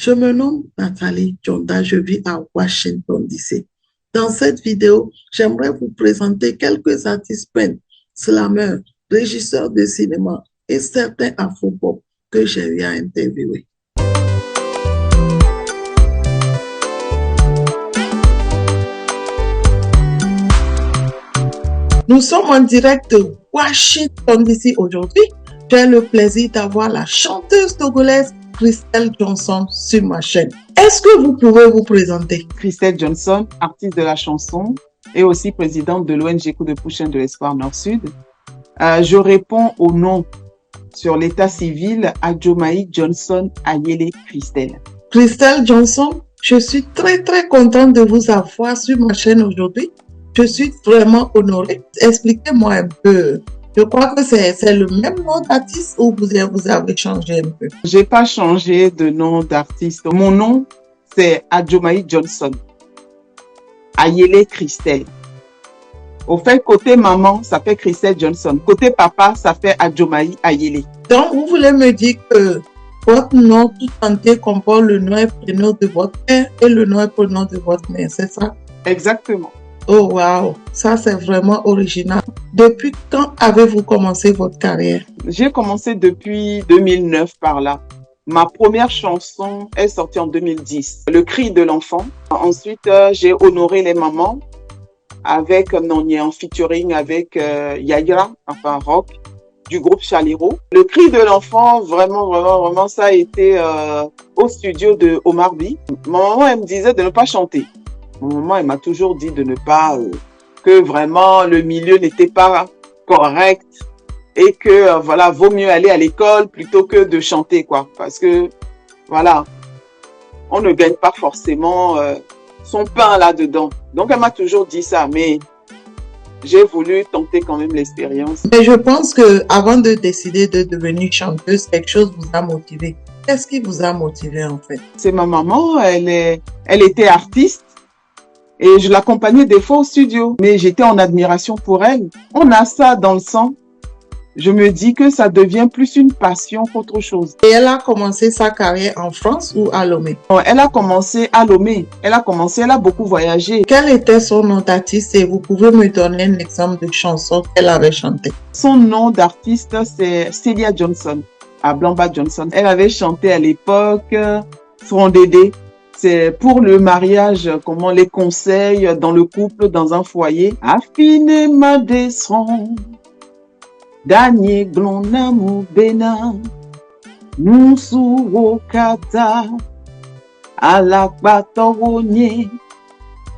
Je me nomme Nathalie Djonda, je vis à Washington, D.C. Dans cette vidéo, j'aimerais vous présenter quelques artistes peintres, slameurs, régisseurs de cinéma et certains afro-pop que j'ai eu à interviewer. Nous sommes en direct de Washington, D.C. aujourd'hui. J'ai le plaisir d'avoir la chanteuse togolaise Christelle Johnson sur ma chaîne. Est-ce que vous pouvez vous présenter? Christelle Johnson, artiste de la chanson et aussi présidente de l'ONG Coup de Pouchin de l'Espoir Nord-Sud. Je réponds au nom sur l'état civil Adjomaï Johnson Ayele Christelle. Christelle Johnson, je suis très contente de vous avoir sur ma chaîne aujourd'hui. Je suis vraiment honorée. Expliquez-moi un peu. Je crois que c'est le même nom d'artiste ou vous avez changé un peu? J'ai pas changé de nom d'artiste. Mon nom, c'est Adjomaï Johnson Ayele Christelle. Au fait, côté maman, ça fait Christelle Johnson. Côté papa, ça fait Adjomaï Ayele. Donc, vous voulez me dire que votre nom tout entier comporte le nom et prénom de votre père et le nom et prénom de votre mère, c'est ça? Exactement. Oh wow, ça c'est vraiment original. Depuis quand avez-vous commencé votre carrière? J'ai commencé depuis 2009 par là. Ma première chanson est sortie en 2010, Le cri de l'enfant. Ensuite, j'ai honoré les mamans avec en featuring avec Yaira, enfin rock, du groupe Chaliro. Le cri de l'enfant, vraiment, ça a été au studio de Omar By. Ma maman, elle me disait de ne pas chanter. Mon maman, elle m'a toujours dit de ne pas, que vraiment le milieu n'était pas correct et que voilà, vaut mieux aller à l'école plutôt que de chanter, quoi. Parce que voilà, on ne gagne pas forcément son pain là-dedans. Donc elle m'a toujours dit ça, mais j'ai voulu tenter quand même l'expérience. Mais je pense que avant de décider de devenir chanteuse, quelque chose vous a motivé. Qu'est-ce qui vous a motivé en fait? C'est ma maman, elle était artiste. Et je l'accompagnais des fois au studio, mais j'étais en admiration pour elle. On a ça dans le sang. Je me dis que ça devient plus une passion qu'autre chose. Et elle a commencé sa carrière en France ou à Lomé? Elle a commencé à Lomé. Elle a beaucoup voyagé. Quel était son nom d'artiste et vous pouvez me donner un exemple de chanson qu'elle avait chantée? Son nom d'artiste, c'est Celia Johnson, à Blamba Johnson. Elle avait chanté à l'époque Son Dédé. C'est pour le mariage, comment les conseils dans le couple, dans un foyer. Affine ma descend, Daniel glonamu bena, Nusu kata, alakbatoronye,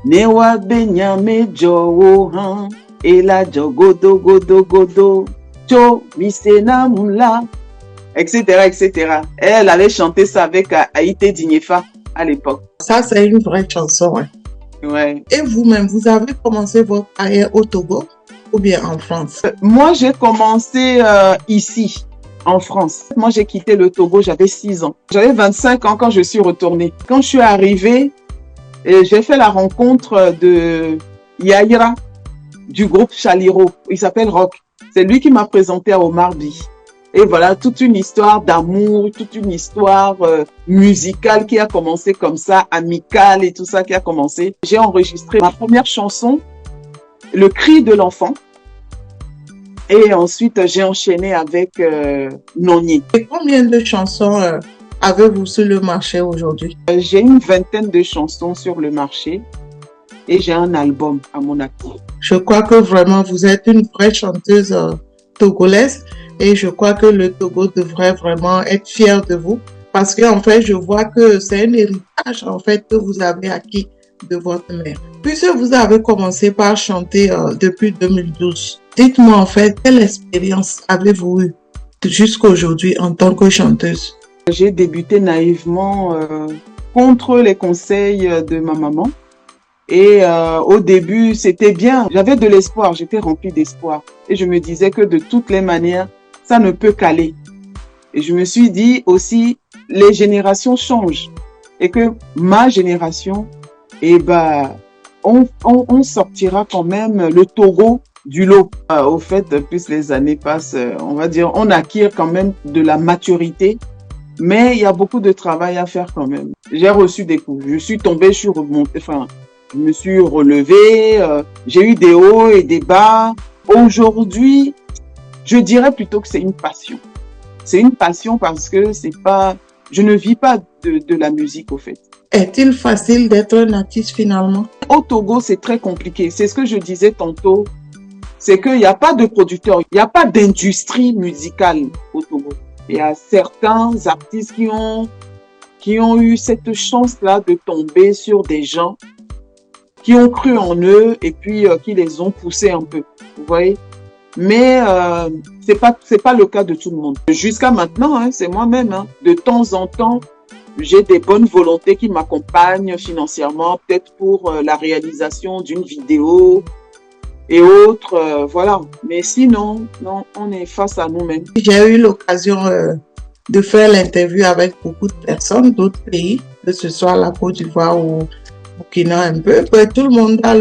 Newa benyame johan, Ela jogodo, Cho misena mula, etc. Elle avait chanté ça avec Haïté Dignefa à l'époque. Ça, c'est une vraie chanson. Hein. Ouais. Et vous-même, vous avez commencé votre carrière au Togo ou bien en France? Moi, j'ai commencé ici, en France. Moi, j'ai quitté le Togo, j'avais 6 ans. J'avais 25 ans quand je suis retournée. Quand je suis arrivée, j'ai fait la rencontre de Yaira, du groupe Chaliro. Il s'appelle Rock. C'est lui qui m'a présenté à Omar By. Et voilà, toute une histoire d'amour, toute une histoire musicale qui a commencé comme ça, amicale et tout ça qui a commencé. J'ai enregistré ma première chanson, Le cri de l'enfant. Et ensuite, j'ai enchaîné avec Nonier. Et combien de chansons avez-vous sur le marché aujourd'hui? J'ai une 20aine de chansons sur le marché et j'ai un album à mon actif. Je crois que vraiment, vous êtes une vraie chanteuse togolaise. Et je crois que le Togo devrait vraiment être fier de vous parce qu'en fait, je vois que c'est un héritage en fait que vous avez acquis de votre mère. Puisque vous avez commencé par chanter depuis 2012, dites-moi en fait, quelle expérience avez-vous eue jusqu'à aujourd'hui en tant que chanteuse? J'ai débuté naïvement contre les conseils de ma maman. Et au début, c'était bien. J'avais de l'espoir, j'étais remplie d'espoir. Et je me disais que de toutes les manières, ça ne peut qu'aller. Et je me suis dit aussi, les générations changent. Et que ma génération, on sortira quand même le Togo du lot. Au fait, plus les années passent, on va dire, on acquiert quand même de la maturité Mais il y a beaucoup de travail à faire quand même. J'ai reçu des coups. Je suis tombée, je suis remontée, enfin, je me suis relevée. J'ai eu des hauts et des bas. Aujourd'hui, je dirais plutôt que c'est une passion. C'est une passion parce que c'est pas, je ne vis pas de la musique au fait. Est-il facile d'être un artiste finalement? Au Togo, c'est très compliqué. C'est ce que je disais tantôt. C'est qu'il n'y a pas de producteurs, il n'y a pas d'industrie musicale au Togo. Il y a certains artistes qui ont eu cette chance-là de tomber sur des gens qui ont cru en eux et puis qui les ont poussés un peu. Vous voyez? Mais c'est pas le cas de tout le monde. Jusqu'à maintenant, hein, c'est moi-même. Hein, de temps en temps, j'ai des bonnes volontés qui m'accompagnent financièrement, peut-être pour la réalisation d'une vidéo et autres, voilà. Mais sinon, non, on est face à nous-mêmes. J'ai eu l'occasion de faire l'interview avec beaucoup de personnes d'autres pays, que ce soit la Côte d'Ivoire ou Burkina un peu. Tout le monde a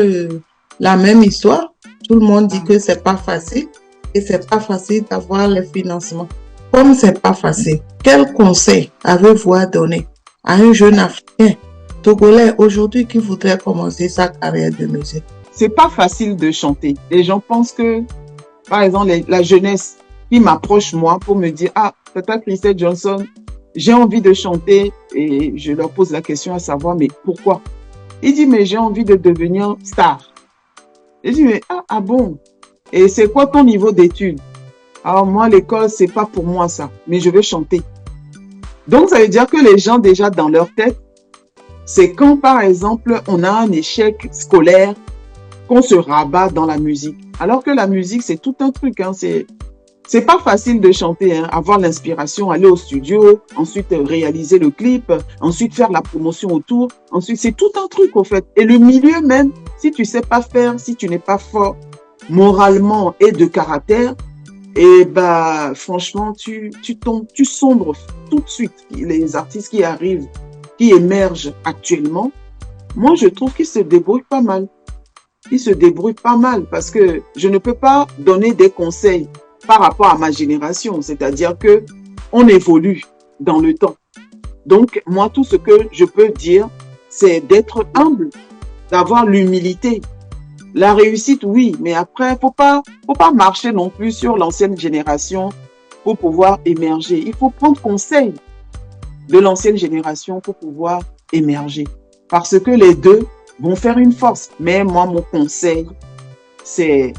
la même histoire. Tout le monde dit que c'est pas facile et c'est pas facile d'avoir les financements. Comme c'est pas facile, quel conseil avez-vous à donner à un jeune Africain togolais aujourd'hui qui voudrait commencer sa carrière de musique? C'est pas facile de chanter. Les gens pensent que, par exemple, la jeunesse qui m'approche moi pour me dire, ah, Tata Christelle Johnson, j'ai envie de chanter, et je leur pose la question à savoir, mais pourquoi? Il dit, mais j'ai envie de devenir star. Je dis, mais ah bon? Et c'est quoi ton niveau d'études? Alors moi, l'école, c'est pas pour moi ça, mais je veux chanter. Donc, ça veut dire que les gens, déjà dans leur tête, c'est quand, par exemple, on a un échec scolaire, qu'on se rabat dans la musique. Alors que la musique, c'est tout un truc. Hein. C'est pas facile de chanter, hein. Avoir l'inspiration, aller au studio, ensuite réaliser le clip, ensuite faire la promotion autour. Ensuite, c'est tout un truc, au fait. Et le milieu même, si tu sais pas faire, si tu n'es pas fort moralement et de caractère, et bah, franchement, tu sombres tout de suite. Les artistes qui arrivent, qui émergent actuellement, moi, je trouve qu'ils se débrouillent pas mal. Ils se débrouillent pas mal parce que je ne peux pas donner des conseils par rapport à ma génération. C'est-à-dire que on évolue dans le temps. Donc, moi, tout ce que je peux dire, c'est d'être humble, d'avoir l'humilité. La réussite, oui, mais après, faut pas marcher non plus sur l'ancienne génération pour pouvoir émerger. Il faut prendre conseil de l'ancienne génération pour pouvoir émerger. Parce que les deux vont faire une force. Mais moi, mon conseil, c'est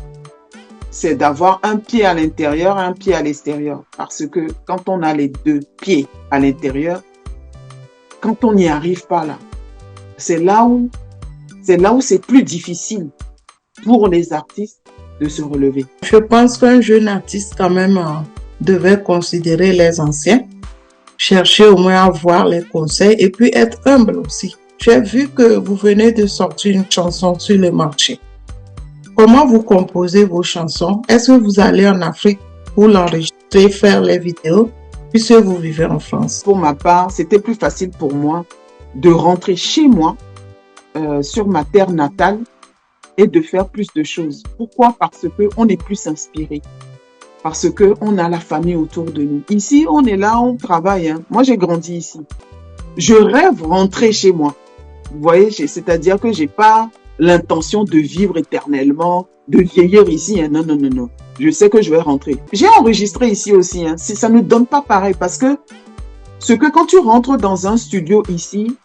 d'avoir un pied à l'intérieur et un pied à l'extérieur. Parce que quand on a les deux pieds à l'intérieur, quand on n'y arrive pas là, c'est là où c'est plus difficile pour les artistes de se relever. Je pense qu'un jeune artiste quand même devait considérer les anciens, chercher au moins à voir les conseils et puis être humble aussi. J'ai vu que vous venez de sortir une chanson sur le marché. Comment vous composez vos chansons? Est-ce que vous allez en Afrique pour l'enregistrer, faire les vidéos, puisque vous vivez en France? Pour ma part, c'était plus facile pour moi de rentrer chez moi, sur ma terre natale, et de faire plus de choses. Pourquoi? Parce qu'on est plus inspiré. Parce qu'on a la famille autour de nous. Ici, on est là, on travaille. Hein. Moi, j'ai grandi ici. Je rêve rentrer chez moi. Vous voyez, c'est-à-dire que j'ai pas l'intention de vivre éternellement, de vieillir ici. Hein. Non, non, non, non. Je sais que je vais rentrer. J'ai enregistré ici aussi. Hein. Ça ne donne pas pareil parce que quand tu rentres dans un studio ici,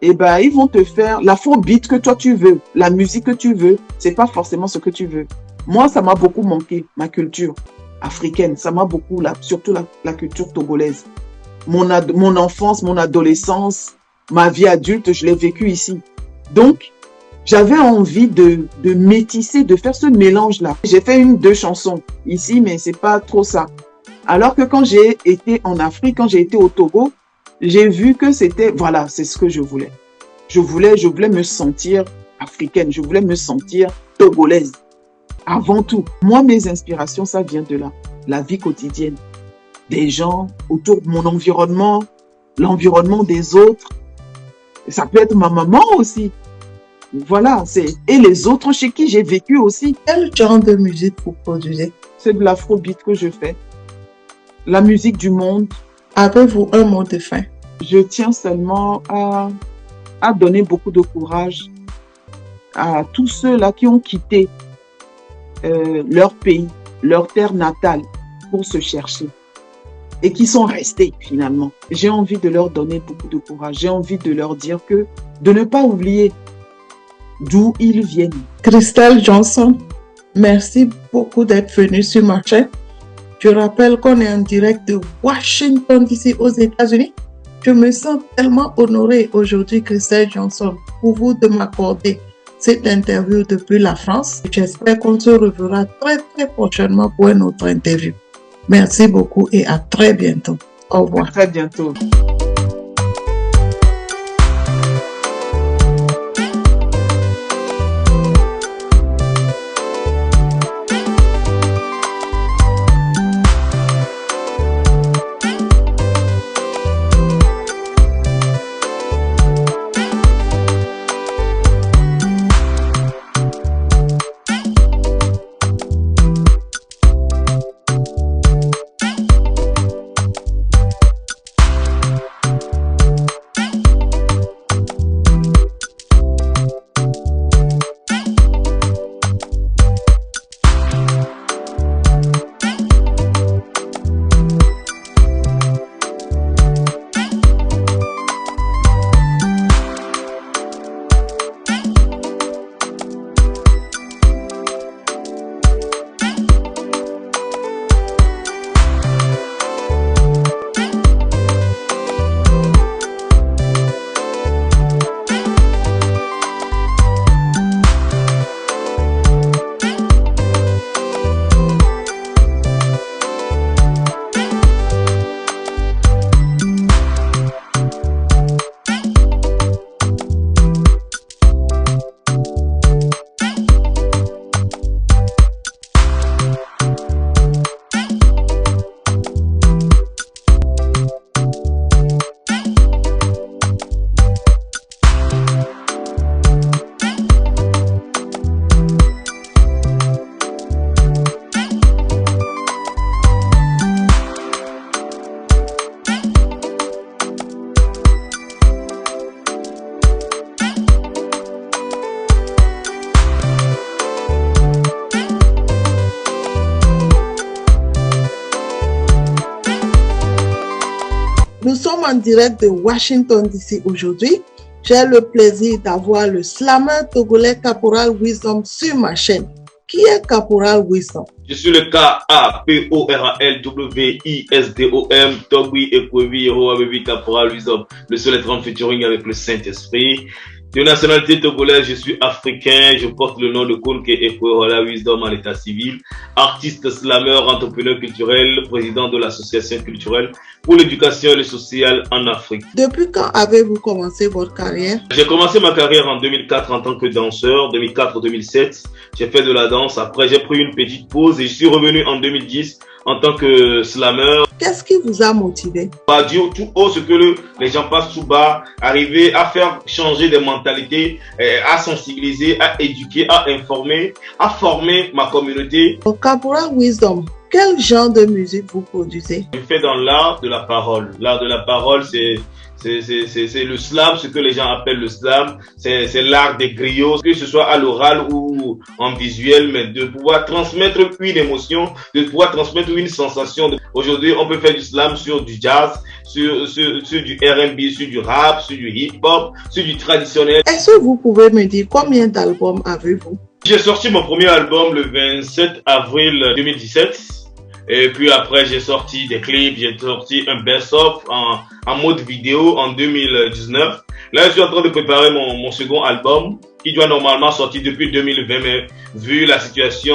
eh ben, ils vont te faire l'afrobeat que toi tu veux, la musique que tu veux. C'est pas forcément ce que tu veux. Moi, ça m'a beaucoup manqué, ma culture africaine. Ça m'a beaucoup, surtout la culture togolaise. Mon enfance, mon adolescence, ma vie adulte, je l'ai vécu ici. Donc, j'avais envie de métisser, de faire ce mélange-là. J'ai fait 2 chansons ici, mais c'est pas trop ça. Alors que quand j'ai été en Afrique, quand j'ai été au Togo, j'ai vu que c'était, voilà, c'est ce que je voulais. Je voulais me sentir africaine, je voulais me sentir togolaise. Avant tout, moi, mes inspirations, ça vient de là. La vie quotidienne, des gens autour de mon environnement, l'environnement des autres. Ça peut être ma maman aussi. Voilà, et les autres chez qui j'ai vécu aussi. Quel genre de musique vous produisez? C'est de l'afrobeat que je fais. La musique du monde, Avez-vous un mot de fin? Je tiens seulement à donner beaucoup de courage à tous ceux-là qui ont quitté leur pays, leur terre natale pour se chercher et qui sont restés finalement. J'ai envie de leur donner beaucoup de courage. J'ai envie de leur dire que de ne pas oublier d'où ils viennent. Christelle Johnson, merci beaucoup d'être venue sur ma chaîne. Je rappelle qu'on est en direct de Washington, D.C. aux États-Unis. Je me sens tellement honorée aujourd'hui, Christelle Johnson, pour vous de m'accorder cette interview depuis la France. J'espère qu'on se reverra très prochainement pour une autre interview. Merci beaucoup et à très bientôt. Au revoir. À très bientôt. Nous sommes en direct de Washington, D.C. aujourd'hui. J'ai le plaisir d'avoir le slammer togolais Caporal Wisdom sur ma chaîne. Qui est Caporal Wisdom? Je suis le K-A-P-O-R-A-L-W-I-S-D-O-M, Togui Ekwevi Yehowa Baby Caporal Wisdom, le seul être en featuring avec le Saint-Esprit. De nationalité togolaise, je suis africain, je porte le nom de Konke Ekwehola Wisdom en état civil, artiste, slammer, entrepreneur culturel, président de l'association culturelle pour l'éducation et le social en Afrique. Depuis quand avez-vous commencé votre carrière? J'ai commencé ma carrière en 2004 en tant que danseur, 2004-2007. J'ai fait de la danse, après j'ai pris une petite pause et je suis revenu en 2010 en tant que slammer. Qu'est-ce qui vous a motivé? Pas dire tout haut ce que les gens passent tout bas, arriver à faire changer des mentalités, à sensibiliser, à éduquer, à informer, à former ma communauté. Au Caporal Wisdom, quel genre de musique vous produisez? Je fais dans l'art de la parole. L'art de la parole, c'est le slam, ce que les gens appellent le slam. C'est l'art des griots, que ce soit à l'oral ou en visuel, mais de pouvoir transmettre une émotion, de pouvoir transmettre une sensation. Aujourd'hui, on peut faire du slam sur du jazz, sur du R&B, sur du rap, sur du hip-hop, sur du traditionnel. Est-ce que vous pouvez me dire combien d'albums avez-vous? J'ai sorti mon premier album le 27 avril 2017. Et puis après, j'ai sorti des clips, j'ai sorti un best-of en mode vidéo en 2019. Là, je suis en train de préparer mon second album qui doit normalement sortir depuis 2020, mais vu la situation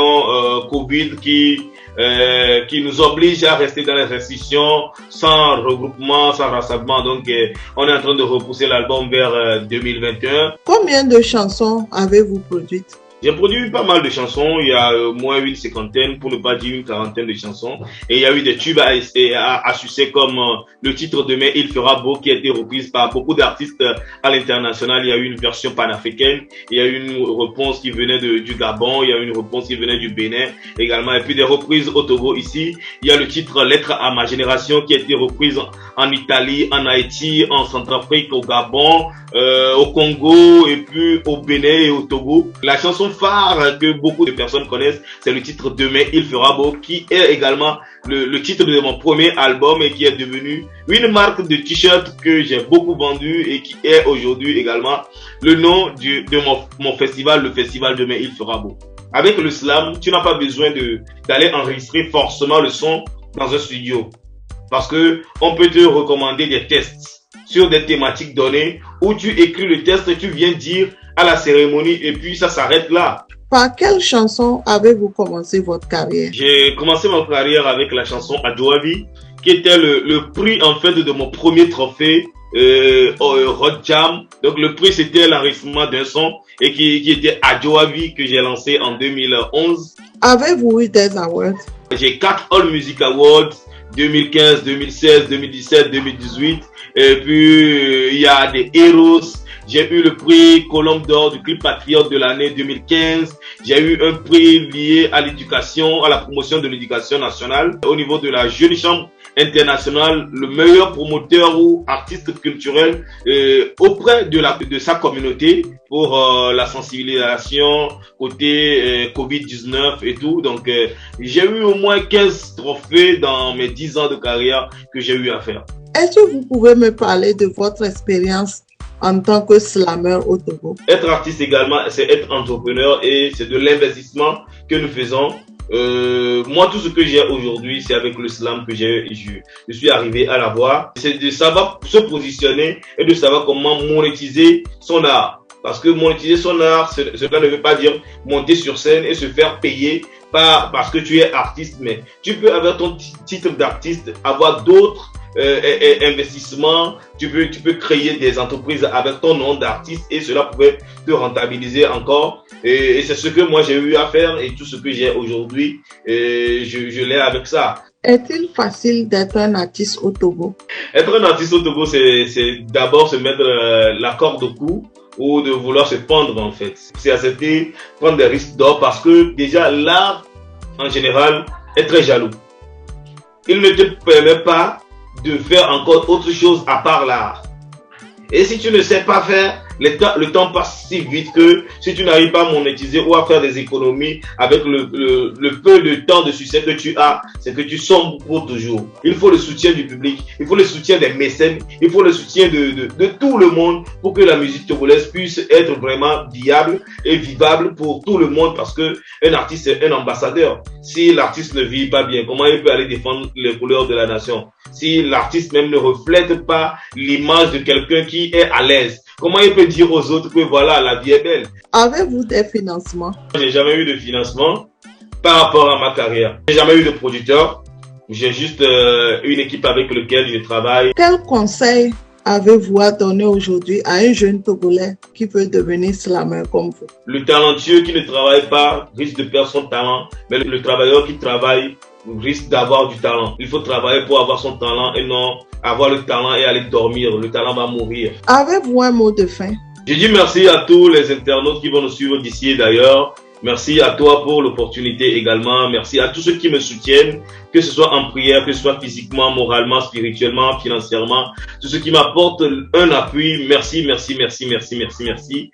Covid qui nous oblige à rester dans les restrictions, sans regroupement, sans rassemblement, donc on est en train de repousser l'album vers 2021. Combien de chansons avez-vous produites? J'ai produit pas mal de chansons, il y a au moins une cinquantaine, pour ne pas dire une quarantaine de chansons. Et il y a eu des tubes à succès comme le titre Demain il fera beau qui a été reprise par beaucoup d'artistes à l'international. Il y a eu une version panafricaine, il y a eu une réponse qui venait du Gabon, il y a eu une réponse qui venait du Bénin également. Et puis des reprises au Togo ici. Il y a le titre Lettre à ma génération qui a été reprise en Italie, en Haïti, en Centrafrique, au Gabon, au Congo et puis au Bénin et au Togo. La chanson phare que beaucoup de personnes connaissent, c'est le titre Demain il fera beau, qui est également le titre de mon premier album et qui est devenu une marque de t-shirt que j'ai beaucoup vendu et qui est aujourd'hui également le nom de mon festival, le festival Demain il fera beau. Avec le slam, tu n'as pas besoin d'aller enregistrer forcément le son dans un studio parce que on peut te recommander des tests sur des thématiques données où tu écris le test et tu viens dire à la cérémonie et puis ça s'arrête là. Par quelle chanson avez-vous commencé votre carrière? J'ai commencé ma carrière avec la chanson Adjoavi qui était le prix en fait de mon premier trophée Road Jam. Donc le prix c'était l'enregistrement d'un son et qui était Adjoavi que j'ai lancé en 2011. Avez-vous eu des awards? J'ai 4 All Music Awards 2015, 2016, 2017, 2018 et puis il y a des Heroes. J'ai eu le prix Colombe d'Or du clip patriote de l'année 2015. J'ai eu un prix lié à l'éducation, à la promotion de l'éducation nationale. Au niveau de la Jeune Chambre internationale, le meilleur promoteur ou artiste culturel auprès de sa communauté pour la sensibilisation côté Covid-19 et tout. Donc, j'ai eu au moins 15 trophées dans mes 10 ans de carrière que j'ai eu à faire. Est-ce que vous pouvez me parler de votre expérience en tant que slammer au Togo? Être artiste également, c'est être entrepreneur et c'est de l'investissement que nous faisons. Moi, tout ce que j'ai aujourd'hui, c'est avec le slam que je suis arrivé à l'avoir. C'est de savoir se positionner et de savoir comment monétiser son art. Parce que monétiser son art, cela ne veut pas dire monter sur scène et se faire payer pas parce que tu es artiste, mais tu peux avoir ton titre d'artiste, avoir d'autres investissement, tu peux créer des entreprises avec ton nom d'artiste et cela pourrait te rentabiliser encore et c'est ce que moi j'ai eu à faire et tout ce que j'ai aujourd'hui je l'ai avec ça. Est-il facile d'être un artiste au Togo? Être un artiste au Togo, c'est d'abord se mettre la corde au cou ou de vouloir se pendre en fait. C'est accepter, prendre des risques d'or parce que déjà l'art en général est très jaloux. Il ne te permet pas de faire encore autre chose à part l'art. Et si tu ne sais pas faire, le temps passe si vite que si tu n'arrives pas à monétiser ou à faire des économies avec le peu de temps de succès que tu as, c'est que tu sombres pour toujours. Il faut le soutien du public, il faut le soutien des mécènes, il faut le soutien de tout le monde pour que la musique togolaise puisse être vraiment viable et vivable pour tout le monde parce que un artiste est un ambassadeur. Si l'artiste ne vit pas bien, comment il peut aller défendre les couleurs de la nation? Si l'artiste même ne reflète pas l'image de quelqu'un qui est à l'aise, comment il peut dire aux autres que voilà, la vie est belle? Avez-vous des financements? J'ai jamais eu de financement par rapport à ma carrière. J'ai jamais eu de producteur. J'ai juste une équipe avec laquelle je travaille. Quel conseil avez-vous à donner aujourd'hui à un jeune Togolais qui veut devenir slammer comme vous? Le talentueux qui ne travaille pas risque de perdre son talent, mais le travailleur qui travaille risque d'avoir du talent. Il faut travailler pour avoir son talent et non avoir le talent et aller dormir. Le talent va mourir. Avez-vous un mot de fin? Je dis merci à tous les internautes qui vont nous suivre d'ici et d'ailleurs. Merci à toi pour l'opportunité également. Merci à tous ceux qui me soutiennent, que ce soit en prière, que ce soit physiquement, moralement, spirituellement, financièrement. Tous ceux qui m'apportent un appui. Merci, merci, merci, merci, merci, merci.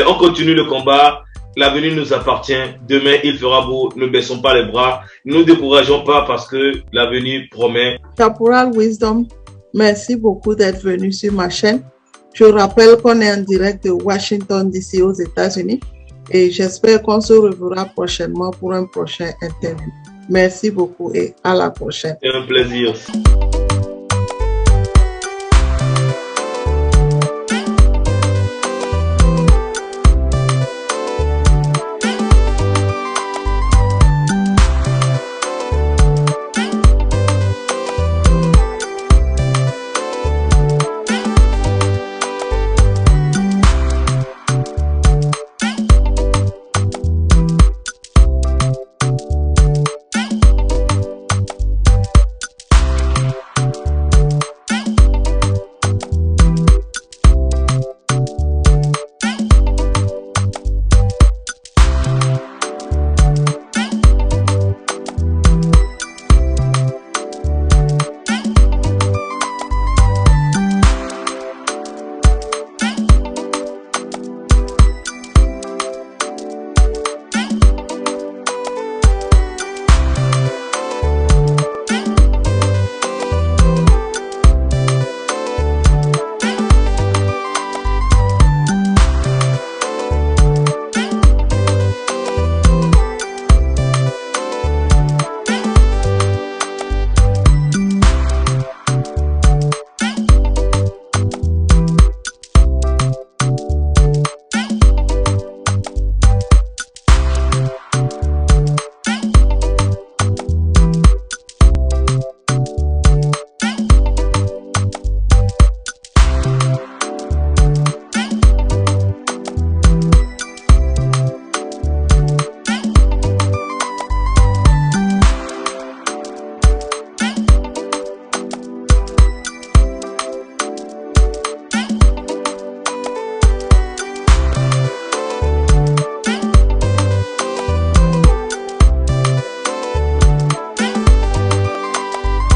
On continue le combat. L'avenir nous appartient. Demain, il fera beau. Ne baissons pas les bras. Ne nous décourageons pas parce que l'avenir promet. Caporal Wisdom, merci beaucoup d'être venu sur ma chaîne. Je rappelle qu'on est en direct de Washington DC aux États-Unis et j'espère qu'on se reverra prochainement pour un prochain interview. Merci beaucoup et à la prochaine. C'est un plaisir.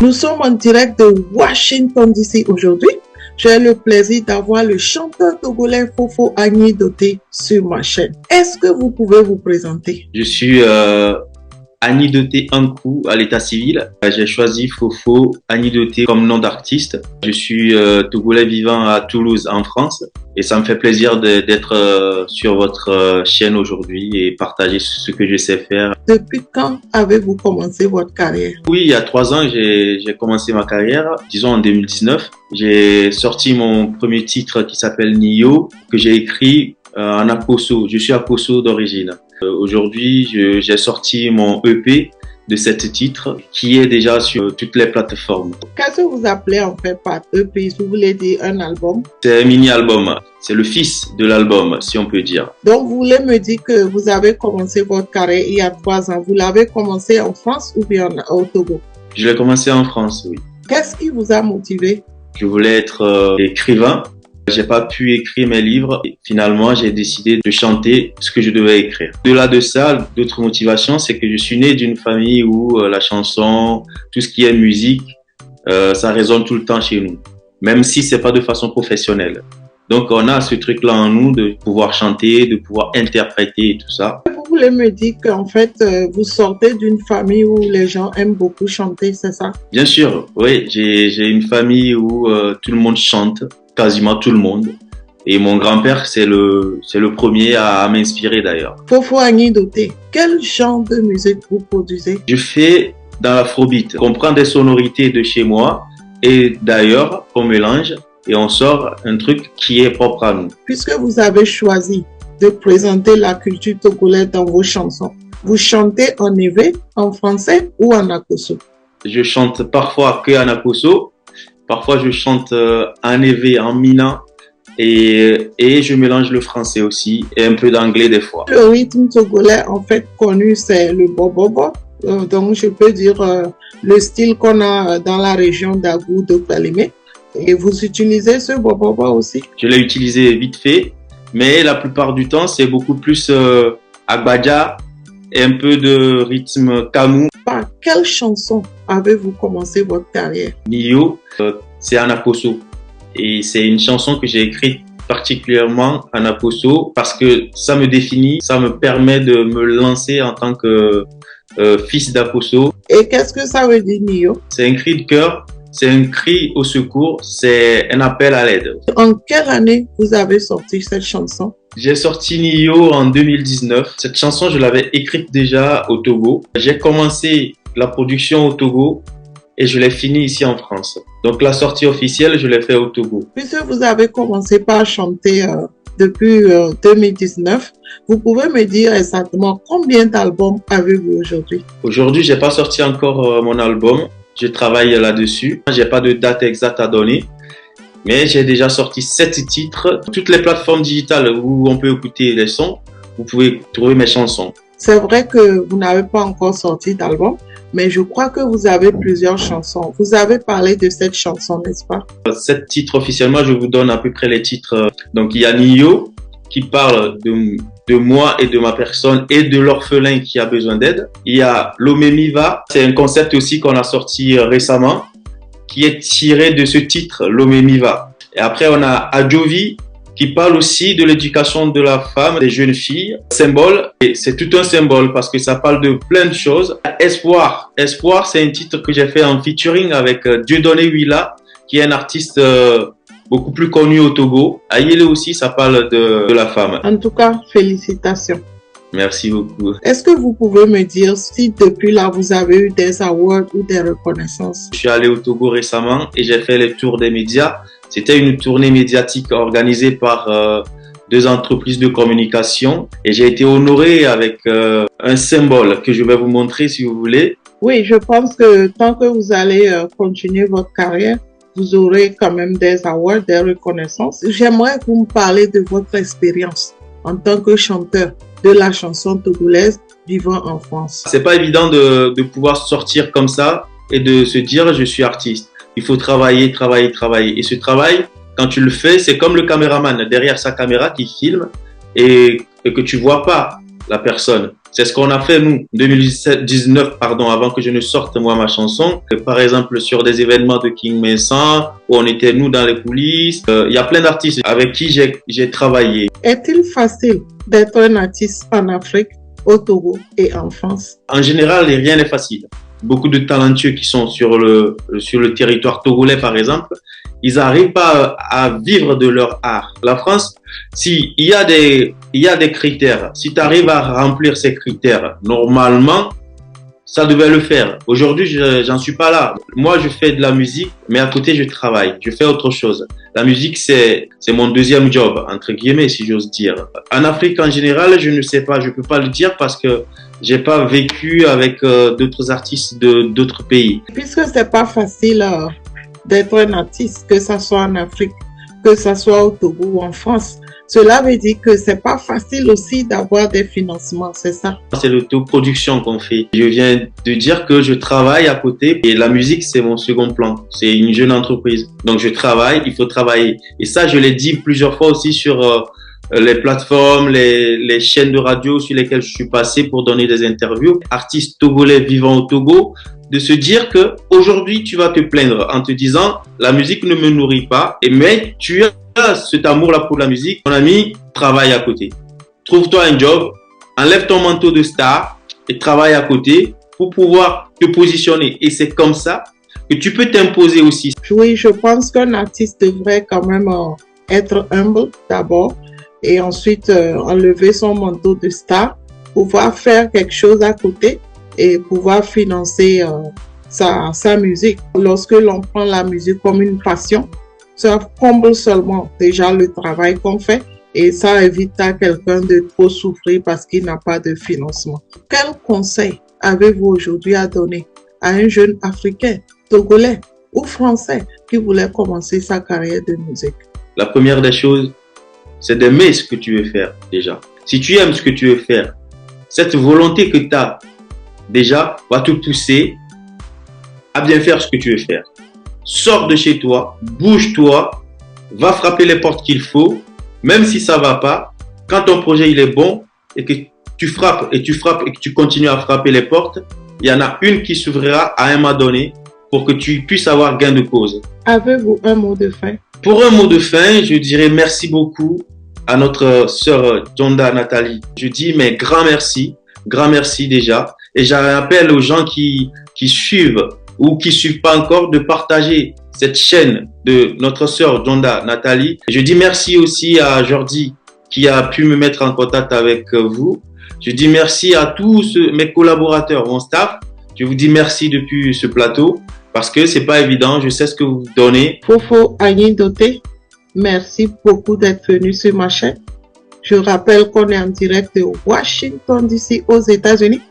Nous sommes en direct de Washington DC aujourd'hui. J'ai le plaisir d'avoir le chanteur togolais Fofo Agnidoté sur ma chaîne. Est-ce que vous pouvez vous présenter? Je suis Agnidoté Ankou à l'état civil. J'ai choisi Fofo Agnidoté comme nom d'artiste. Je suis togolais vivant à Toulouse en France et ça me fait plaisir d'être sur votre chaîne aujourd'hui et partager ce que je sais faire. Depuis quand avez-vous commencé votre carrière? Oui, il y a 3 ans, j'ai commencé ma carrière, disons en 2019. J'ai sorti mon premier titre qui s'appelle Nio, que j'ai écrit en Akoso. Je suis Akoso d'origine. Aujourd'hui, j'ai sorti mon EP de 7 titres qui est déjà sur toutes les plateformes. Qu'est-ce que vous appelez en fait par EP? Vous voulez dire un album? C'est un mini-album. C'est le fils de l'album, si on peut dire. Donc, vous voulez me dire que vous avez commencé votre carrière il y a 3 ans. Vous l'avez commencé en France ou bien au Togo? Je l'ai commencé en France, oui. Qu'est-ce qui vous a motivé? Je voulais être écrivain. J'ai pas pu écrire mes livres. Et finalement, j'ai décidé de chanter ce que je devais écrire. Au-delà de ça, d'autres motivations, c'est que je suis né d'une famille où la chanson, tout ce qui est musique, ça résonne tout le temps chez nous. Même si c'est pas de façon professionnelle. Donc, on a ce truc-là en nous de pouvoir chanter, de pouvoir interpréter et tout ça. Vous voulez me dire qu'en fait, vous sortez d'une famille où les gens aiment beaucoup chanter, c'est ça? Bien sûr, oui. J'ai une famille où tout le monde chante. Quasiment tout le monde. Et mon grand-père, c'est le premier à m'inspirer d'ailleurs. Fofo Agnidoté, quel genre de musique vous produisez? Je fais dans l'afrobeat. On prend des sonorités de chez moi et d'ailleurs, on mélange et on sort un truc qui est propre à nous. Puisque vous avez choisi de présenter la culture togolaise dans vos chansons, vous chantez en évé, en français ou en akoso? Je chante parfois que en akoso. Parfois, je chante en évé, en mina et je mélange le français aussi et un peu d'anglais des fois. Le rythme togolais, en fait, connu, c'est le bobobo. Donc, je peux dire le style qu'on a dans la région d'Agou, de Kalimé. Et vous utilisez ce bobobo aussi? Je l'ai utilisé vite fait, mais la plupart du temps, c'est beaucoup plus agbadja et un peu de rythme kamou. Par quelle chanson avez-vous commencé votre carrière? Nio, c'est en akoso. Et c'est une chanson que j'ai écrite particulièrement en akoso parce que ça me définit, ça me permet de me lancer en tant que fils d'Akoso. Et qu'est-ce que ça veut dire, Nio? C'est un cri de cœur, c'est un cri au secours, c'est un appel à l'aide. En quelle année vous avez sorti cette chanson? J'ai sorti Nio en 2019. Cette chanson, je l'avais écrite déjà au Togo. J'ai commencé la production au Togo et je l'ai fini ici en France. Donc la sortie officielle, je l'ai fait au Togo. Puisque vous avez commencé par chanter depuis 2019, vous pouvez me dire exactement combien d'albums avez-vous aujourd'hui? Aujourd'hui, j'ai pas sorti encore mon album. Je travaille là-dessus. J'ai pas de date exacte à donner. Mais j'ai déjà sorti 7 titres. Toutes les plateformes digitales où on peut écouter les sons, vous pouvez trouver mes chansons. C'est vrai que vous n'avez pas encore sorti d'album, mais je crois que vous avez plusieurs chansons. Vous avez parlé de cette chanson, n'est-ce pas? 7 titres officiellement, je vous donne à peu près les titres. Donc il y a Nio qui parle de moi et de ma personne et de l'orphelin qui a besoin d'aide. Il y a Lomemiva, c'est un concept aussi qu'on a sorti récemment, qui est tiré de ce titre, Lomemiva. Et après, on a Adjovi, qui parle aussi de l'éducation de la femme, des jeunes filles. Symbole, et c'est tout un symbole parce que ça parle de plein de choses. Espoir. Espoir, c'est un titre que j'ai fait en featuring avec Dieudonné Willa, qui est un artiste beaucoup plus connu au Togo. Ayele aussi, ça parle de la femme. En tout cas, félicitations. Merci beaucoup. Est-ce que vous pouvez me dire si depuis là, vous avez eu des awards ou des reconnaissances? Je suis allé au Togo récemment et j'ai fait le tour des médias. C'était une tournée médiatique organisée par 2 entreprises de communication et j'ai été honoré avec un symbole que je vais vous montrer si vous voulez. Oui, je pense que tant que vous allez continuer votre carrière, vous aurez quand même des awards, des reconnaissances. J'aimerais que vous me parlez de votre expérience en tant que chanteur de la chanson togolaise vivant en France. C'est pas évident de pouvoir sortir comme ça et de se dire je suis artiste. Il faut travailler, travailler, travailler. Et ce travail, quand tu le fais, c'est comme le caméraman derrière sa caméra qui filme et que tu vois pas la personne. C'est ce qu'on a fait, nous, 2019, pardon, avant que je ne sorte, moi, ma chanson. Par exemple, sur des événements de King Vincent, où on était, nous, dans les coulisses. Il y a plein d'artistes avec qui j'ai travaillé. Est-il facile d'être un artiste en Afrique, au Togo et en France? En général, rien n'est facile. Beaucoup de talentueux qui sont sur le territoire togolais, par exemple, ils n'arrivent pas à vivre de leur art. La France, il y a des critères. Si tu arrives à remplir ces critères, normalement, ça devait le faire. Aujourd'hui, j'en suis pas là. Moi, je fais de la musique, mais à côté, je travaille. Je fais autre chose. La musique, c'est mon deuxième job, entre guillemets, si j'ose dire. En Afrique, en général, je ne sais pas. Je peux pas le dire parce que j'ai pas vécu avec d'autres artistes d'autres pays. Puisque c'est pas facile d'être un artiste, que ça soit en Afrique, que ça soit au Togo ou en France, cela veut dire que c'est pas facile aussi d'avoir des financements, c'est ça? C'est l'autoproduction qu'on fait. Je viens de dire que je travaille à côté et la musique, c'est mon second plan. C'est une jeune entreprise. Donc, je travaille, il faut travailler. Et ça, je l'ai dit plusieurs fois aussi sur les plateformes, les chaînes de radio sur lesquelles je suis passé pour donner des interviews. Artistes togolais vivant au Togo, de se dire que aujourd'hui, tu vas te plaindre en te disant, la musique ne me nourrit pas, mais tu as cet amour-là pour la musique, mon ami, travaille à côté. Trouve-toi un job, enlève ton manteau de star et travaille à côté pour pouvoir te positionner. Et c'est comme ça que tu peux t'imposer aussi. Oui, je pense qu'un artiste devrait quand même être humble d'abord et ensuite enlever son manteau de star, pouvoir faire quelque chose à côté et pouvoir financer sa musique. Lorsque l'on prend la musique comme une passion, ça comble seulement déjà le travail qu'on fait et ça évite à quelqu'un de trop souffrir parce qu'il n'a pas de financement. Quel conseil avez-vous aujourd'hui à donner à un jeune Africain, Togolais ou Français qui voulait commencer sa carrière de musique? La première des choses, c'est d'aimer ce que tu veux faire déjà. Si tu aimes ce que tu veux faire, cette volonté que tu as déjà va te pousser à bien faire ce que tu veux faire. Sors de chez toi, bouge-toi, va frapper les portes qu'il faut, même si ça va pas. Quand ton projet il est bon et que tu frappes et que tu continues à frapper les portes, il y en a une qui s'ouvrira à un moment donné pour que tu puisses avoir gain de cause. Avez-vous un mot de fin? Pour un mot de fin, je dirais merci beaucoup à notre sœur Djonda Nathalie. Je dis mais grand merci déjà. Et j'appelle aux gens qui suivent ou qui suivent pas encore de partager cette chaîne de notre sœur Djonda Nathalie. Je dis merci aussi à Jordi qui a pu me mettre en contact avec vous. Je dis merci à tous mes collaborateurs, mon staff. Je vous dis merci depuis ce plateau parce que c'est pas évident. Je sais ce que vous donnez. Fofo Agnindoté, merci beaucoup d'être venu sur ma chaîne. Je rappelle qu'on est en direct de Washington DC aux États-Unis.